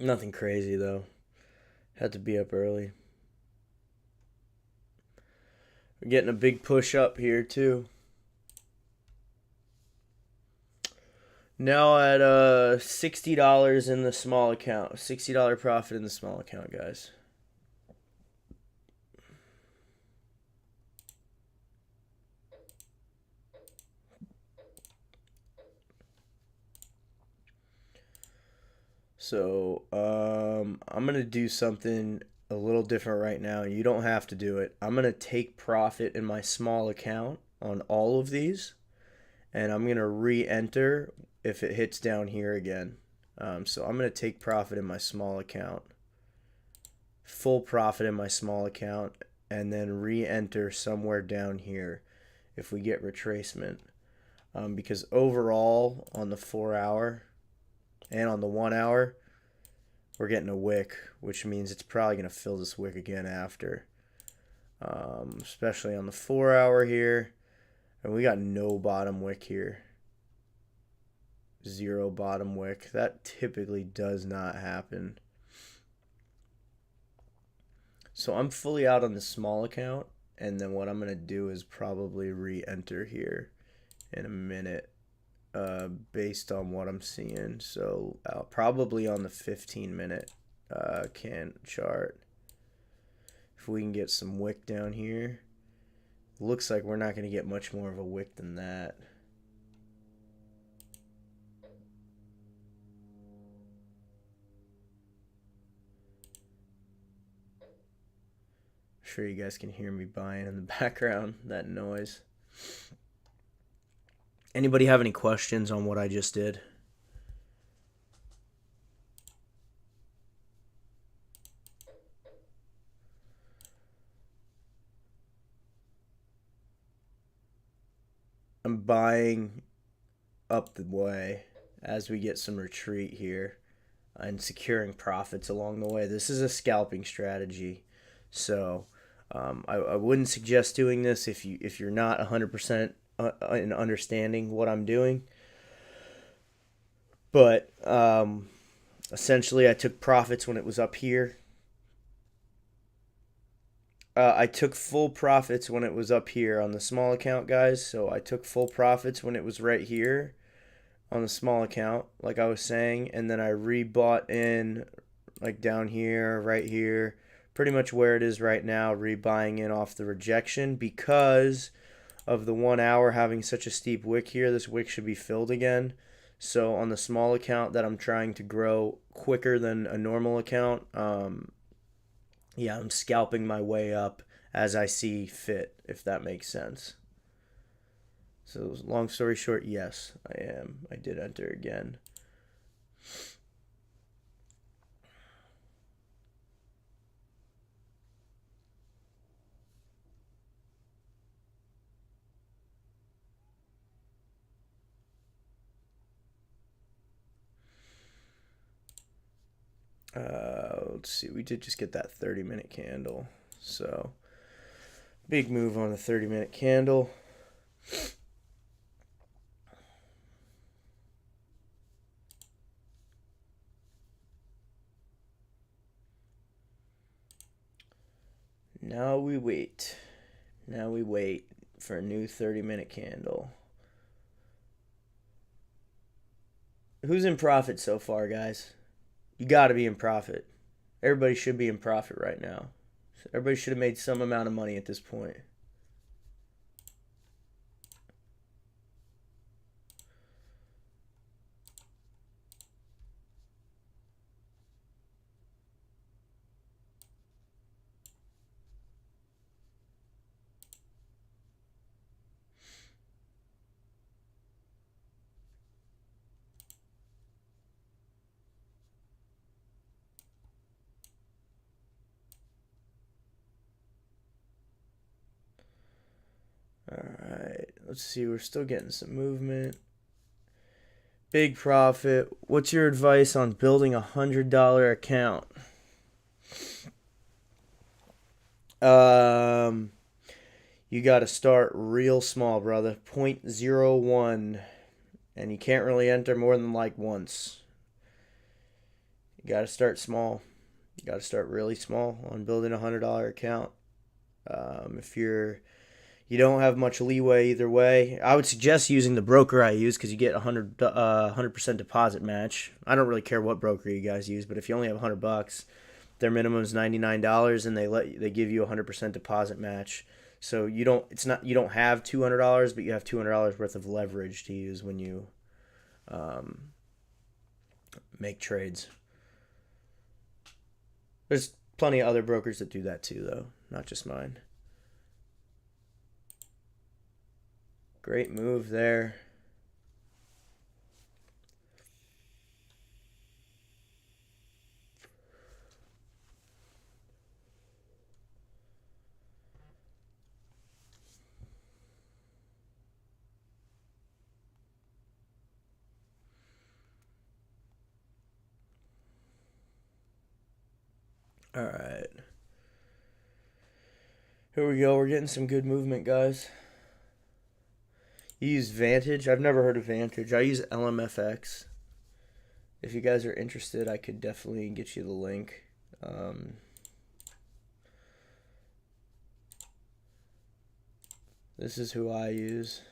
Nothing crazy though. Had to be up early. We're getting a big push up here too. Now at $60 in the small account. $60 profit in the small account, guys. So I'm gonna do something a little different right now. You don't have to do it. I'm gonna take profit in my small account on all of these, and I'm gonna re-enter if it hits down here again. So I'm gonna take profit in my small account, full profit in my small account, and then re-enter somewhere down here if we get retracement. Because overall on the 4 hour and on the 1 hour, we're getting a wick, which means it's probably going to fill this wick again after. Especially on the 4 hour here. And we got no bottom wick here. Zero bottom wick. That typically does not happen. So I'm fully out on the small account. And then what I'm going to do is probably re-enter here in a minute. Based on what I'm seeing. So probably on the 15-minute can chart. If we can get some wick down here. Looks like we're not going to get much more of a wick than that. I'm sure you guys can hear me buying in the background, that noise. Anybody have any questions on what I just did? I'm buying up the way as we get some retreat here and securing profits along the way. This is a scalping strategy, so I wouldn't suggest doing this if you're not 100% in understanding what I'm doing. But essentially, I took profits when it was up here. I took full profits when it was up here on the small account, guys. So I took full profits when it was right here on the small account, like I was saying. And then I rebought in like down here, right here, pretty much where it is right now, rebuying in off the rejection because of the 1 hour having such a steep wick here. This wick should be filled again. So on the small account that I'm trying to grow quicker than a normal account, yeah, I'm scalping my way up as I see fit, if that makes sense. So long story short, yes, I am. I did enter again. Let's see, we did just get that 30-minute candle. So, big move on the 30-minute candle. Now we wait. Now we wait for a new 30-minute candle. Who's in profit so far, guys? You got to be in profit. Everybody should be in profit right now. Everybody should have made some amount of money at this point. All right, let's see. We're still getting some movement. Big profit. What's your advice on building $100 account? You got to start real small, brother. 0.01, and you can't really enter more than like once. You got to start small. You got to start really small on building a $100 account. If you don't have much leeway either way, I would suggest using the broker I use because you get 100% deposit match. I don't really care what broker you guys use, but if you only have $100, their minimum is $99, and they give you 100% deposit match. So you don't have $200, but you have $200 worth of leverage to use when you make trades. There's plenty of other brokers that do that too, though, not just mine. Great move there. All right. Here we go. We're getting some good movement, guys. You use Vantage? I've never heard of Vantage. I use LMFX. If you guys are interested, I could definitely get you the link. This is who I use.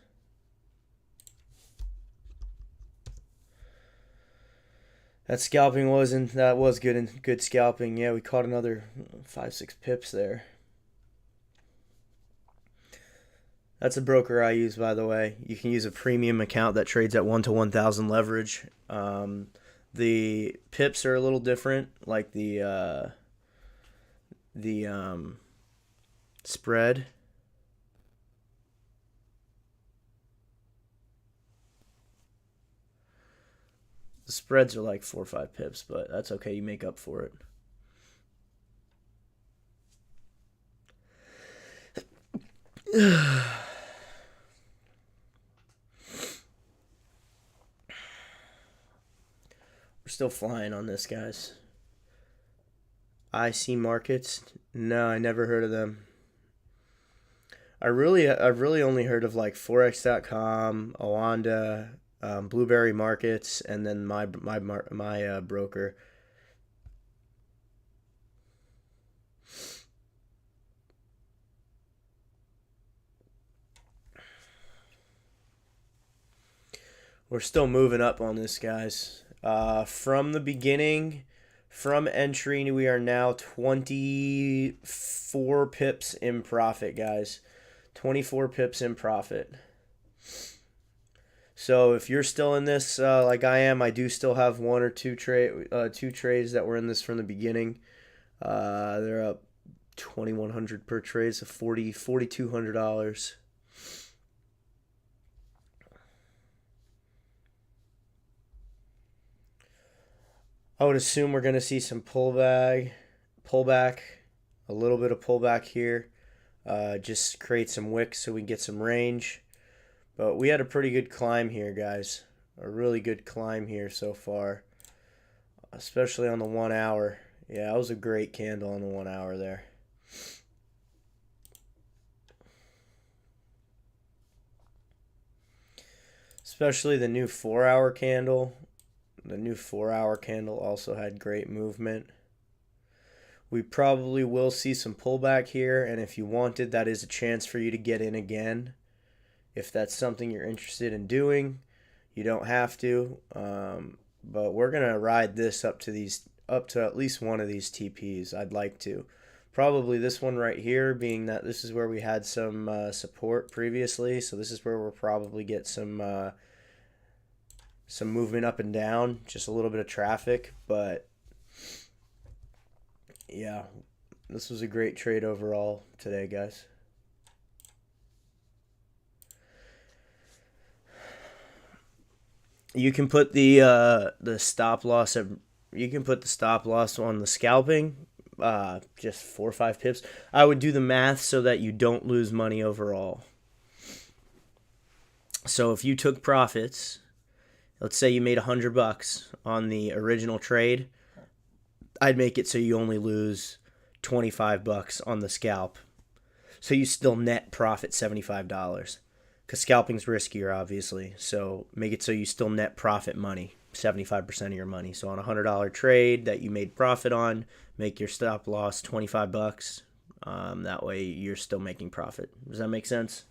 That scalping was good scalping. Yeah, we caught another 5-6 pips there. That's a broker I use, by the way. You can use a premium account that trades at 1 to 1,000 leverage. The pips are a little different, like the spread. The spreads are like 4 or 5 pips, but that's okay. You make up for it. We're still flying on this, guys. IC Markets? No, I never heard of them. I've really only heard of like FOREX.com, Oanda, Blueberry Markets, and then my broker. We're still moving up on this, guys. From the beginning, from entry, we are now 24 pips in profit, guys. 24 pips in profit. So if you're still in this, like I am, I do still have one or two trades that were in this from the beginning. They're up 2,100 per trade, so $4,200. I would assume we're going to see some pullback, a little bit of pullback here. Just create some wicks so we can get some range. But we had a pretty good climb here, guys. A really good climb here so far, especially on the 1 hour. Yeah, that was a great candle on the 1 hour there. Especially the new 4-hour candle. The new 4-hour candle also had great movement. We probably will see some pullback here, and if you wanted, that is a chance for you to get in again. If that's something you're interested in doing, you don't have to. But we're gonna ride this up to at least one of these TPs. I'd like to. Probably this one right here, being that this is where we had some support previously. So this is where we'll probably get some movement up and down, just a little bit of traffic. But yeah, this was a great trade overall today, guys. You can put the stop loss on the scalping, just 4 or 5 pips. I would do the math so that you don't lose money overall. So if you took profits, let's say you made $100 on the original trade, I'd make it so you only lose $25 on the scalp. So you still net profit $75. Because scalping's riskier, obviously. So make it so you still net profit money, 75% of your money. So on a $100 trade that you made profit on, make your stop loss $25. That way you're still making profit. Does that make sense?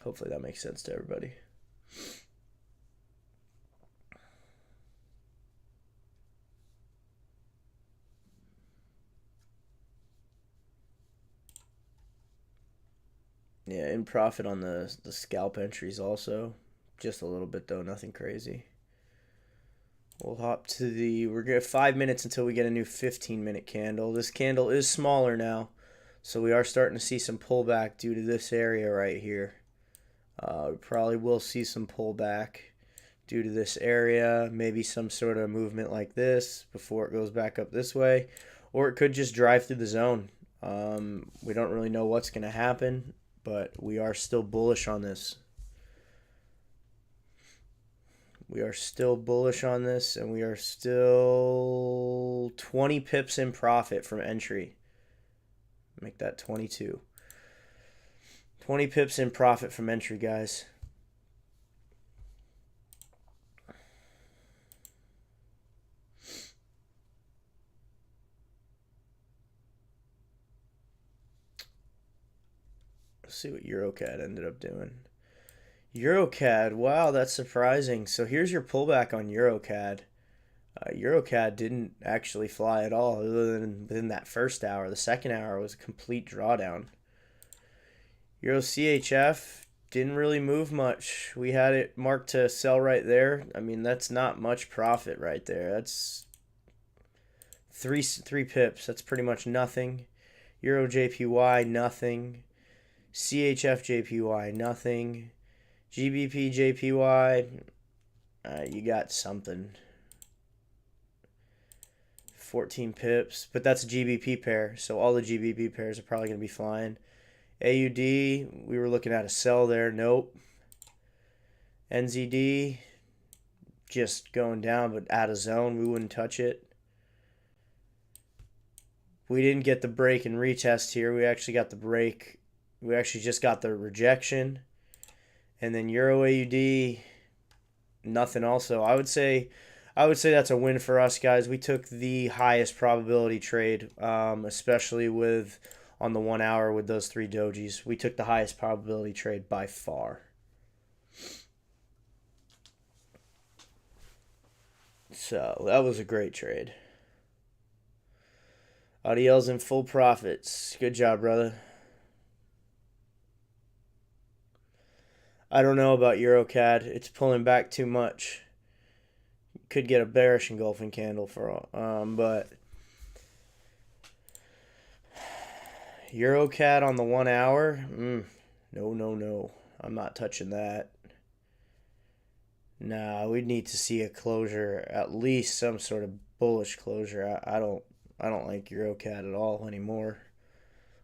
Hopefully that makes sense to everybody. Yeah, in profit on the scalp entries also. Just a little bit though, nothing crazy. We'll hop to we're going to 5 minutes until we get a new 15-minute candle. This candle is smaller now, so we are starting to see some pullback due to this area right here. We probably will see some pullback due to this area, maybe some sort of movement like this before it goes back up this way, or it could just drive through the zone. We don't really know what's going to happen, but we are still bullish on this. We are still bullish on this, and we are still 20 pips in profit from entry. Make that 22. 20 pips in profit from entry, guys. Let's see what EuroCAD ended up doing. EuroCAD, wow, that's surprising. So here's your pullback on EuroCAD. EuroCAD didn't actually fly at all other than within that first hour. The second hour was a complete drawdown. Euro CHF didn't really move much. We had it marked to sell right there. I mean, that's not much profit right there. That's three pips. That's pretty much nothing. Euro JPY, nothing. CHF JPY, nothing. GBP JPY, you got something. 14 pips, but that's a GBP pair, so all the GBP pairs are probably going to be flying. AUD, we were looking at a sell there. Nope. NZD, just going down, but out of zone. We wouldn't touch it. We didn't get the break and retest here. We actually got the break. We actually just got the rejection. And then Euro AUD, nothing also. I would say that's a win for us, guys. We took the highest probability trade, especially with on the 1 hour with those three dojis. We took the highest probability trade by far. So that was a great trade. Adiel's in full profits. Good job, brother. I don't know about EuroCAD. It's pulling back too much. Could get a bearish engulfing candle for all, but EuroCAD on the 1 hour, no. I'm not touching that. Nah, we'd need to see a closure, at least some sort of bullish closure. I don't like EuroCAD at all anymore.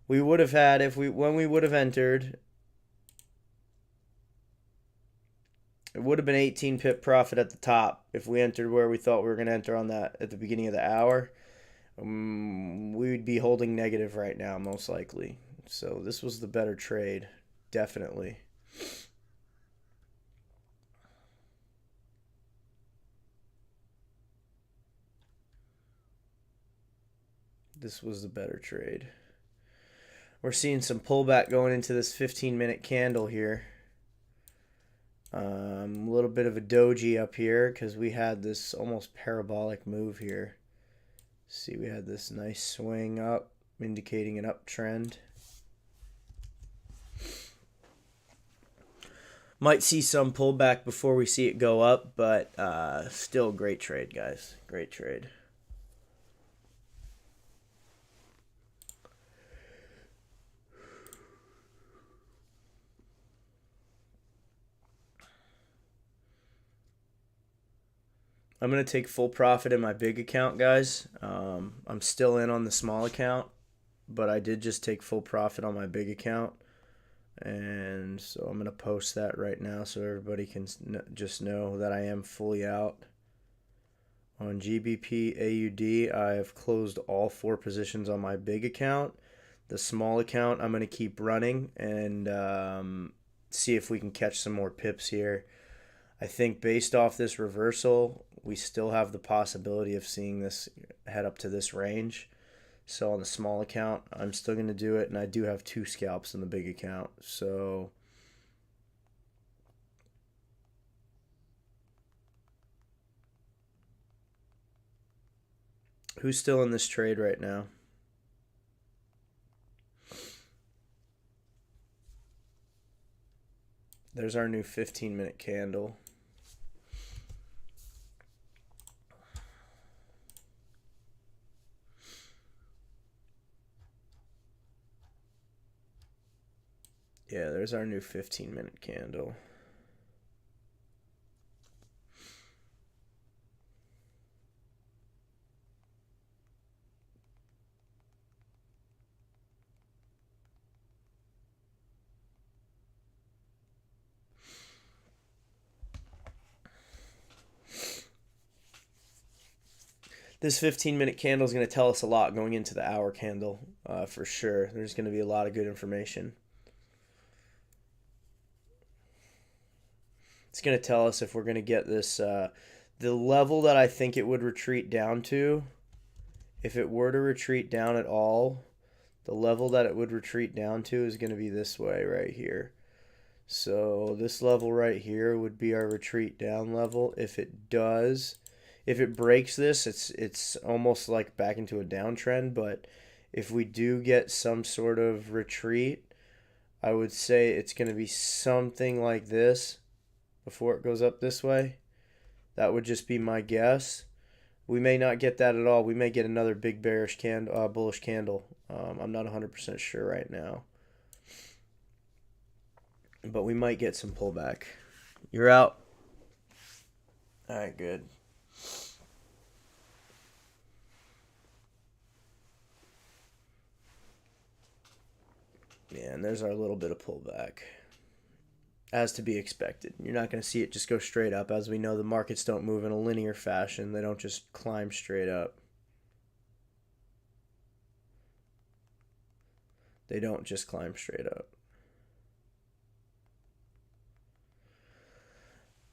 We would have had when we would have entered. It would have been 18 pip profit at the top if we entered where we thought we were going to enter on that at the beginning of the hour. We would be holding negative right now, most likely. So this was the better trade, definitely. This was the better trade. We're seeing some pullback going into this 15-minute candle here. A little bit of a doji up here because we had this almost parabolic move here. See, we had this nice swing up, indicating an uptrend. Might see some pullback before we see it go up, but still great trade, guys. Great trade. I'm going to take full profit in my big account, guys. I'm still in on the small account. but I did just take full profit on my big account. And so I'm going to post that right now so everybody can just know that I am fully out. On GBP AUD, I have closed all 4 positions on my big account. The small account, I'm going to keep running and see if we can catch some more pips here. I think based off this reversal, we still have the possibility of seeing this head up to this range. So on the small account, I'm still going to do it, and I do have 2 scalps in the big account. So who's still in this trade right now? There's our new 15-minute candle. Yeah, there's our new 15-minute candle. This 15-minute candle is going to tell us a lot going into the hour candle, for sure. There's going to be a lot of good information. It's going to tell us if we're going to get this, the level that I think it would retreat down to. If it were to retreat down at all, the level that it would retreat down to is going to be this way right here. So this level right here would be our retreat down level. If it does, if it breaks this, it's almost like back into a downtrend. But if we do get some sort of retreat, I would say it's going to be something like this before it goes up this way. That would just be my guess. We may not get that at all. We may get another big bearish candle, bullish candle. I'm not 100% sure right now, but we might get some pullback. You're out. All right, good. Yeah, and there's our little bit of pullback. As to be expected. You're not going to see it just go straight up. As we know, the markets don't move in a linear fashion. They don't just climb straight up. They don't just climb straight up.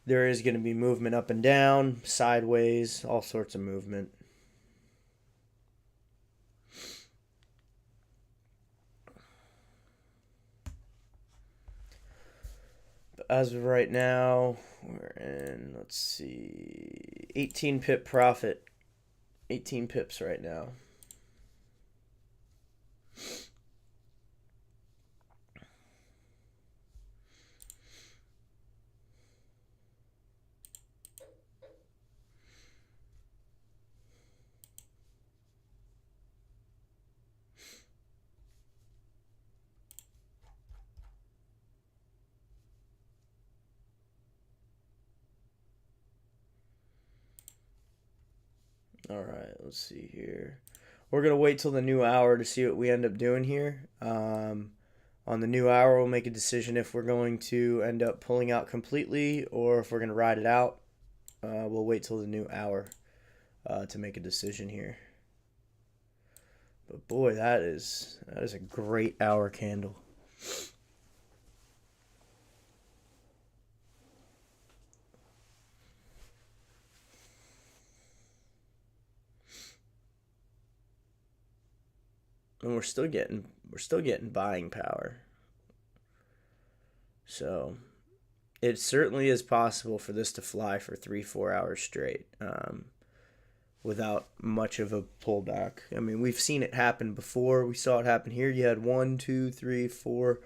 There is going to be movement up and down, sideways, all sorts of movement. But as of right now, we're in, let's see, 18 pip profit. 18 pips right now. All right, let's see here. We're going to wait till the new hour to see what we end up doing here. On the new hour, we'll make a decision if we're going to end up pulling out completely or if we're going to ride it out. We'll wait till the new hour to make a decision here. But boy, that is a great hour candle. And we're still getting buying power. So it certainly is possible for this to fly for 3-4 hours straight without much of a pullback. I mean, we've seen it happen before. We saw it happen here. You had 1, 2, 3, 4,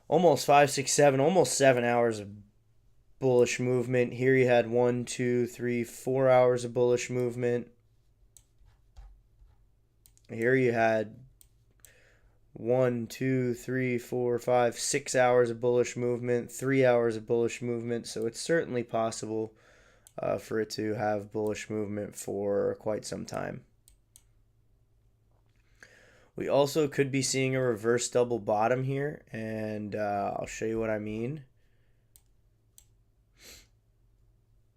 almost 5, 6, 7, almost 7 hours of bullish movement. Here you had 1, 2, 3, 4 hours of bullish movement. Here you had 1, 2, 3, 4, 5, 6 hours of bullish movement, 3 hours of bullish movement. So it's certainly possible for it to have bullish movement for quite some time. We also could be seeing a reverse double bottom here, and I'll show you what I mean.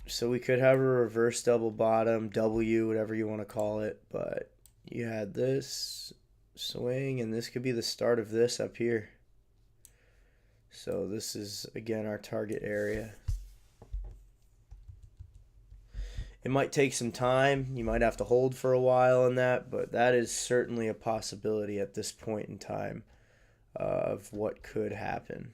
So we could have a reverse double bottom, W, whatever you want to call it, but you had this swing, and this could be the start of this up here. So this is, again, our target area. It might take some time. You might have to hold for a while on that, but that is certainly a possibility at this point in time of what could happen.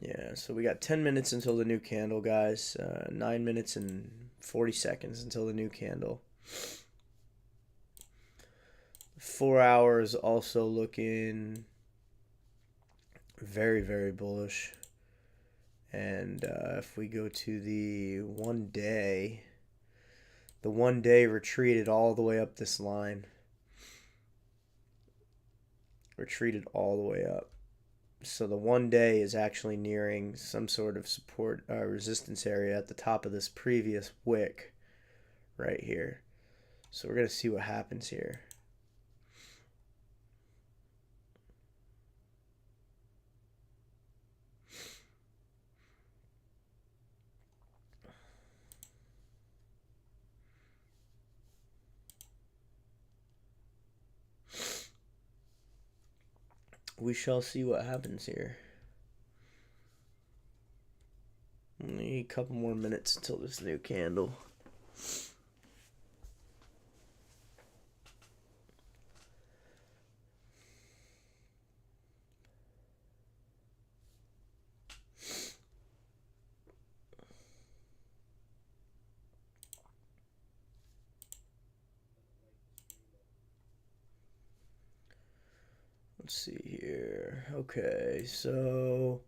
Yeah, so we got 10 minutes until the new candle, guys. 9 minutes and 40 seconds until the new candle. 4 hours also looking very, very bullish. And if we go to the 1 day, the 1 day retreated all the way up this line. Retreated all the way up. So the 1 day is actually nearing some sort of support resistance area at the top of this previous wick right here. So we're going to see what happens here. We shall see what happens here. Only a couple more minutes until this new candle. Let's see here. Okay, so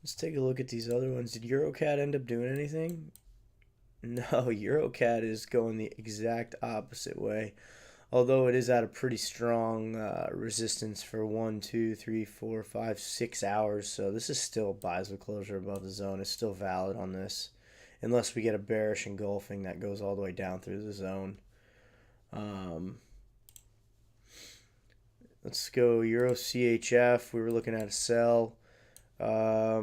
let's take a look at these other ones. Did EuroCAD end up doing anything? No, EuroCAD is going the exact opposite way. Although it is at a pretty strong resistance for 1, 2, 3, 4, 5, 6 hours. So this is still buys with closure above the zone. It's still valid on this. Unless we get a bearish engulfing that goes all the way down through the zone. Let's go Euro CHF. We were looking at a sell. Yeah,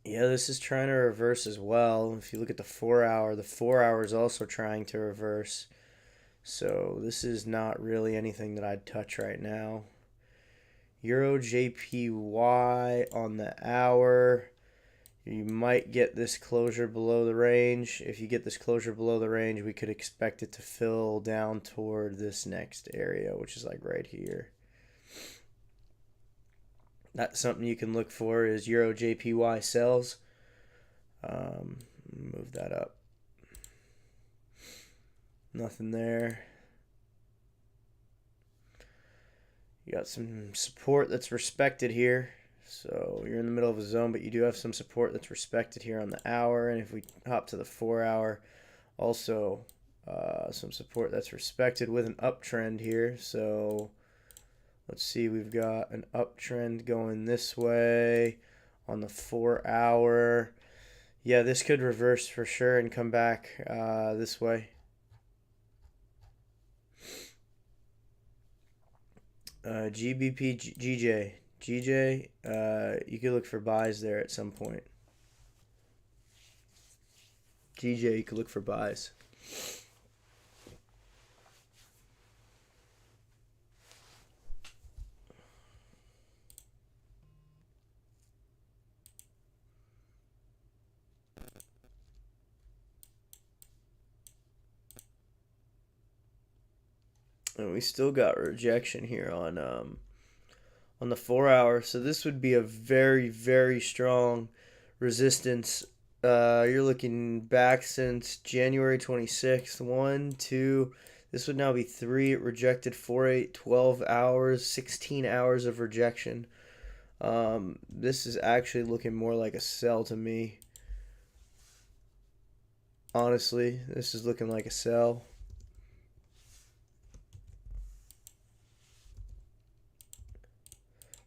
this is trying to reverse as well. If you look at the 4 hour is also trying to reverse. So this is not really anything that I'd touch right now. Euro JPY on the hour. You might get this closure below the range. If you get this closure below the range, we could expect it to fill down toward this next area, which is like right here. That's something you can look for is Euro JPY sells. Move that up. Nothing there. You got some support that's respected here. So you're in the middle of a zone, but you do have some support that's respected here on the hour. And if we hop to the 4 hour, also some support that's respected with an uptrend here. So let's see, we've got an uptrend going this way on the 4 hour. Yeah, this could reverse for sure and come back this way. GBP, GJ, you could look for buys there at some point. GJ, you could look for buys. And we still got rejection here on the 4 hour. So this would be a very, very strong resistance. You're looking back since January 26th. 1, 2. This would now be 3. It rejected 4, 8, 12 hours, 16 hours of rejection. This is actually looking more like a sell to me Honestly, this is looking like a sell.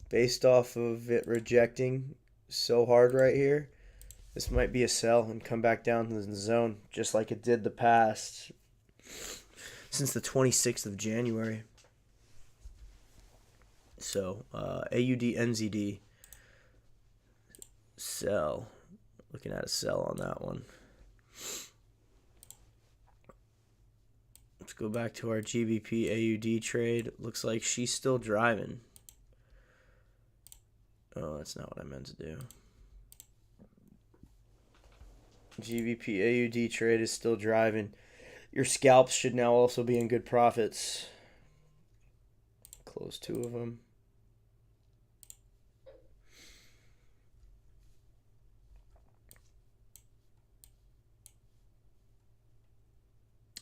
Based off of it rejecting so hard right here, this might be a sell and come back down to the zone just like it did the past since the 26th of January. So AUD NZD sell. Looking at a sell on that one. Let's go back to our GBP AUD trade. Looks like she's still driving. Oh, that's not what I meant to do. GBP AUD trade is still driving. Your scalps should now also be in good profits. Close 2 of them.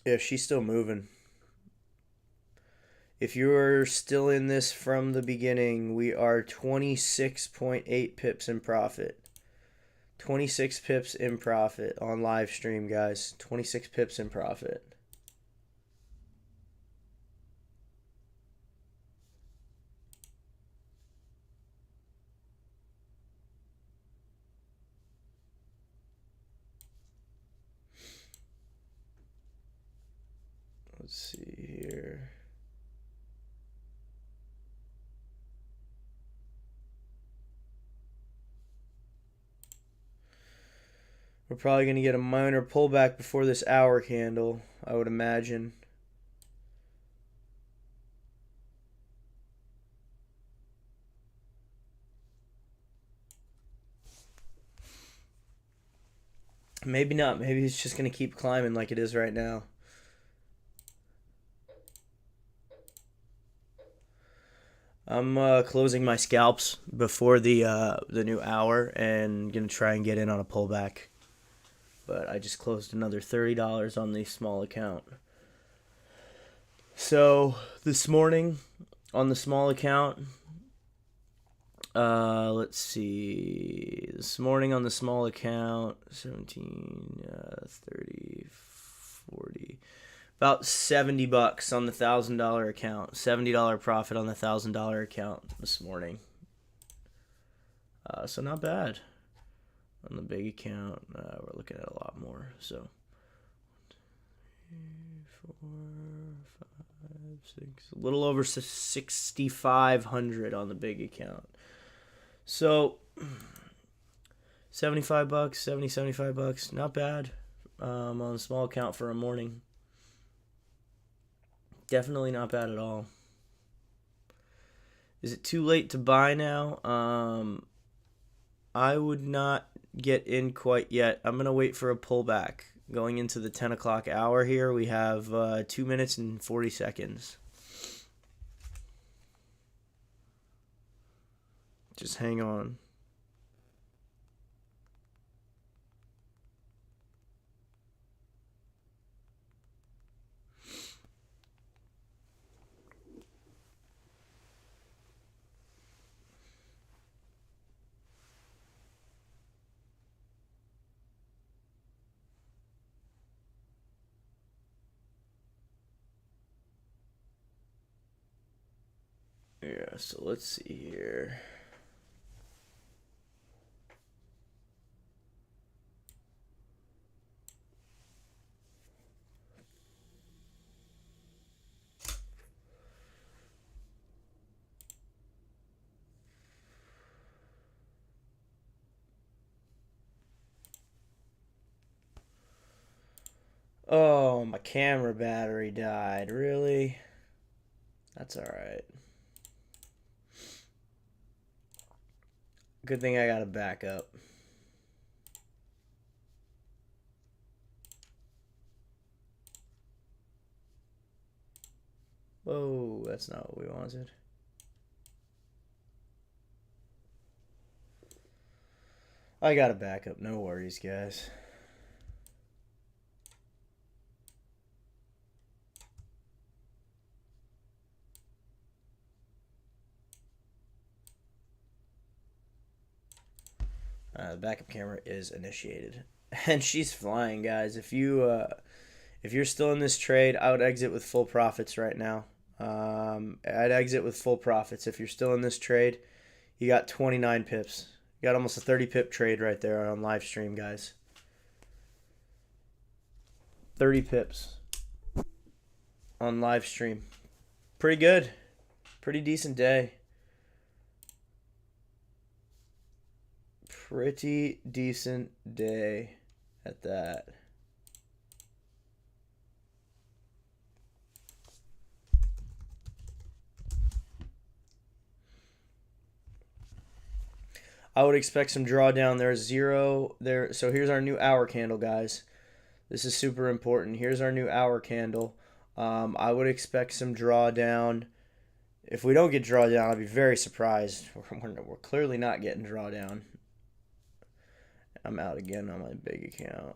Yeah, she's still moving. If you're still in this from the beginning, we are 26.8 pips in profit. 26 pips in profit on live stream, guys. 26 pips in profit. Let's see here. We're probably going to get a minor pullback before this hour candle, I would imagine. Maybe not. Maybe it's just going to keep climbing like it is right now. I'm closing my scalps before the new hour and going to try and get in on a pullback. But I just closed another $30 on the small account. So this morning on the small account, let's see. This morning on the small account, 17, 30, 40, about $70 on the $1,000 account. $70 profit on the $1,000 account this morning. So not bad. On the big account, we're looking at a lot more. So 1, 2, 3, 4, 5, 6, a little over 6,500 on the big account. So $75, 70, $75, not bad on the small account for a morning. Definitely not bad at all. Is it too late to buy now? I would not get in quite yet. I'm going to wait for a pullback. Going into the 10 o'clock hour here, we have 2 minutes and 40 seconds. Just hang on. Yeah, so let's see here. Oh, my camera battery died. Really? That's alright. Good thing I got a backup. Whoa, that's not what we wanted. I got a backup. No worries, guys. The backup camera is initiated. And she's flying, guys. If you're still in this trade, I would exit with full profits right now. I'd exit with full profits. If you're still in this trade, you got 29 pips. You got almost a 30 pip trade right there on live stream, guys. 30 pips on live stream. Pretty good. Pretty decent day. Pretty decent day at that. I would expect some drawdown. There's zero there. So here's our new hour candle, guys. This is super important. Here's our new hour candle. I would expect some drawdown. If we don't get drawdown, I'd be very surprised. We're clearly not getting drawdown. I'm out again on my big account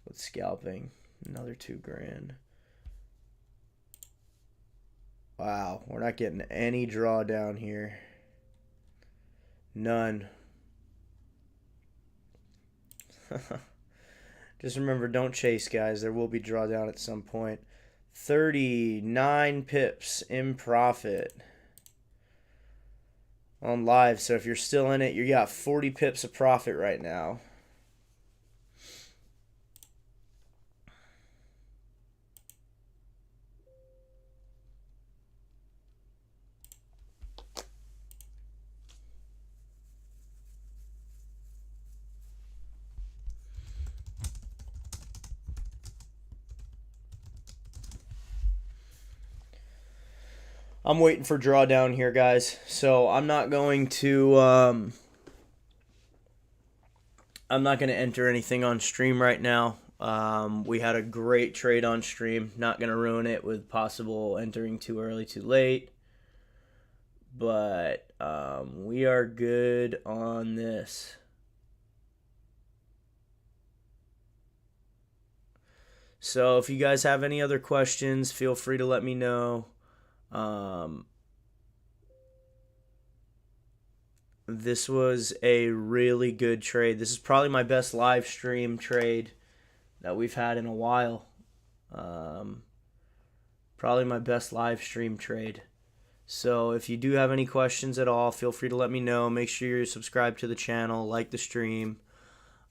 with scalping. Another $2,000. Wow, we're not getting any drawdown here. None. Just remember, don't chase, guys. There will be drawdown at some point. 39 pips in profit on live. So if you're still in it, you got 40 pips of profit right now. I'm waiting for drawdown here, guys. So I'm not going to enter anything on stream right now. We had a great trade on stream. Not gonna ruin it with possible entering too early, too late. But we are good on this. So if you guys have any other questions, feel free to let me know. This was a really good trade. This is probably my best live stream trade that we've had in a while. Probably my best live stream trade. So if you do have any questions at all, feel free to let me know. Make sure you're subscribed to the channel, like the stream.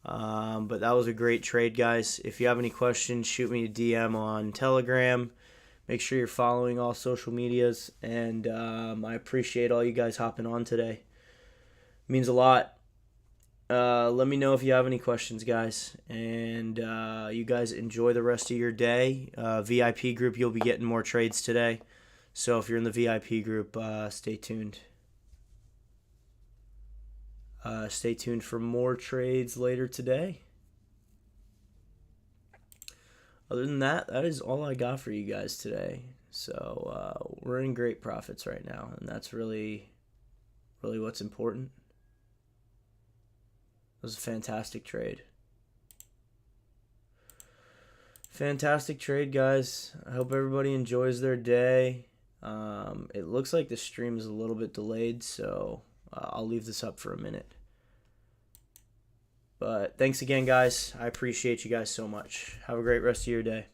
But that was a great trade, guys. If you have any questions, shoot me a DM on Telegram. Make sure you're following all social medias. And I appreciate all you guys hopping on today. It means a lot. Let me know if you have any questions, guys. And you guys enjoy the rest of your day. VIP group, you'll be getting more trades today. So if you're in the VIP group, stay tuned. Stay tuned for more trades later today. Other than that, that is all I got for you guys today. So we're in great profits right now, and that's really, really what's important. It was a fantastic trade. Fantastic trade, guys. I hope everybody enjoys their day. It looks like the stream is a little bit delayed, so I'll leave this up for a minute. But thanks again, guys. I appreciate you guys so much. Have a great rest of your day.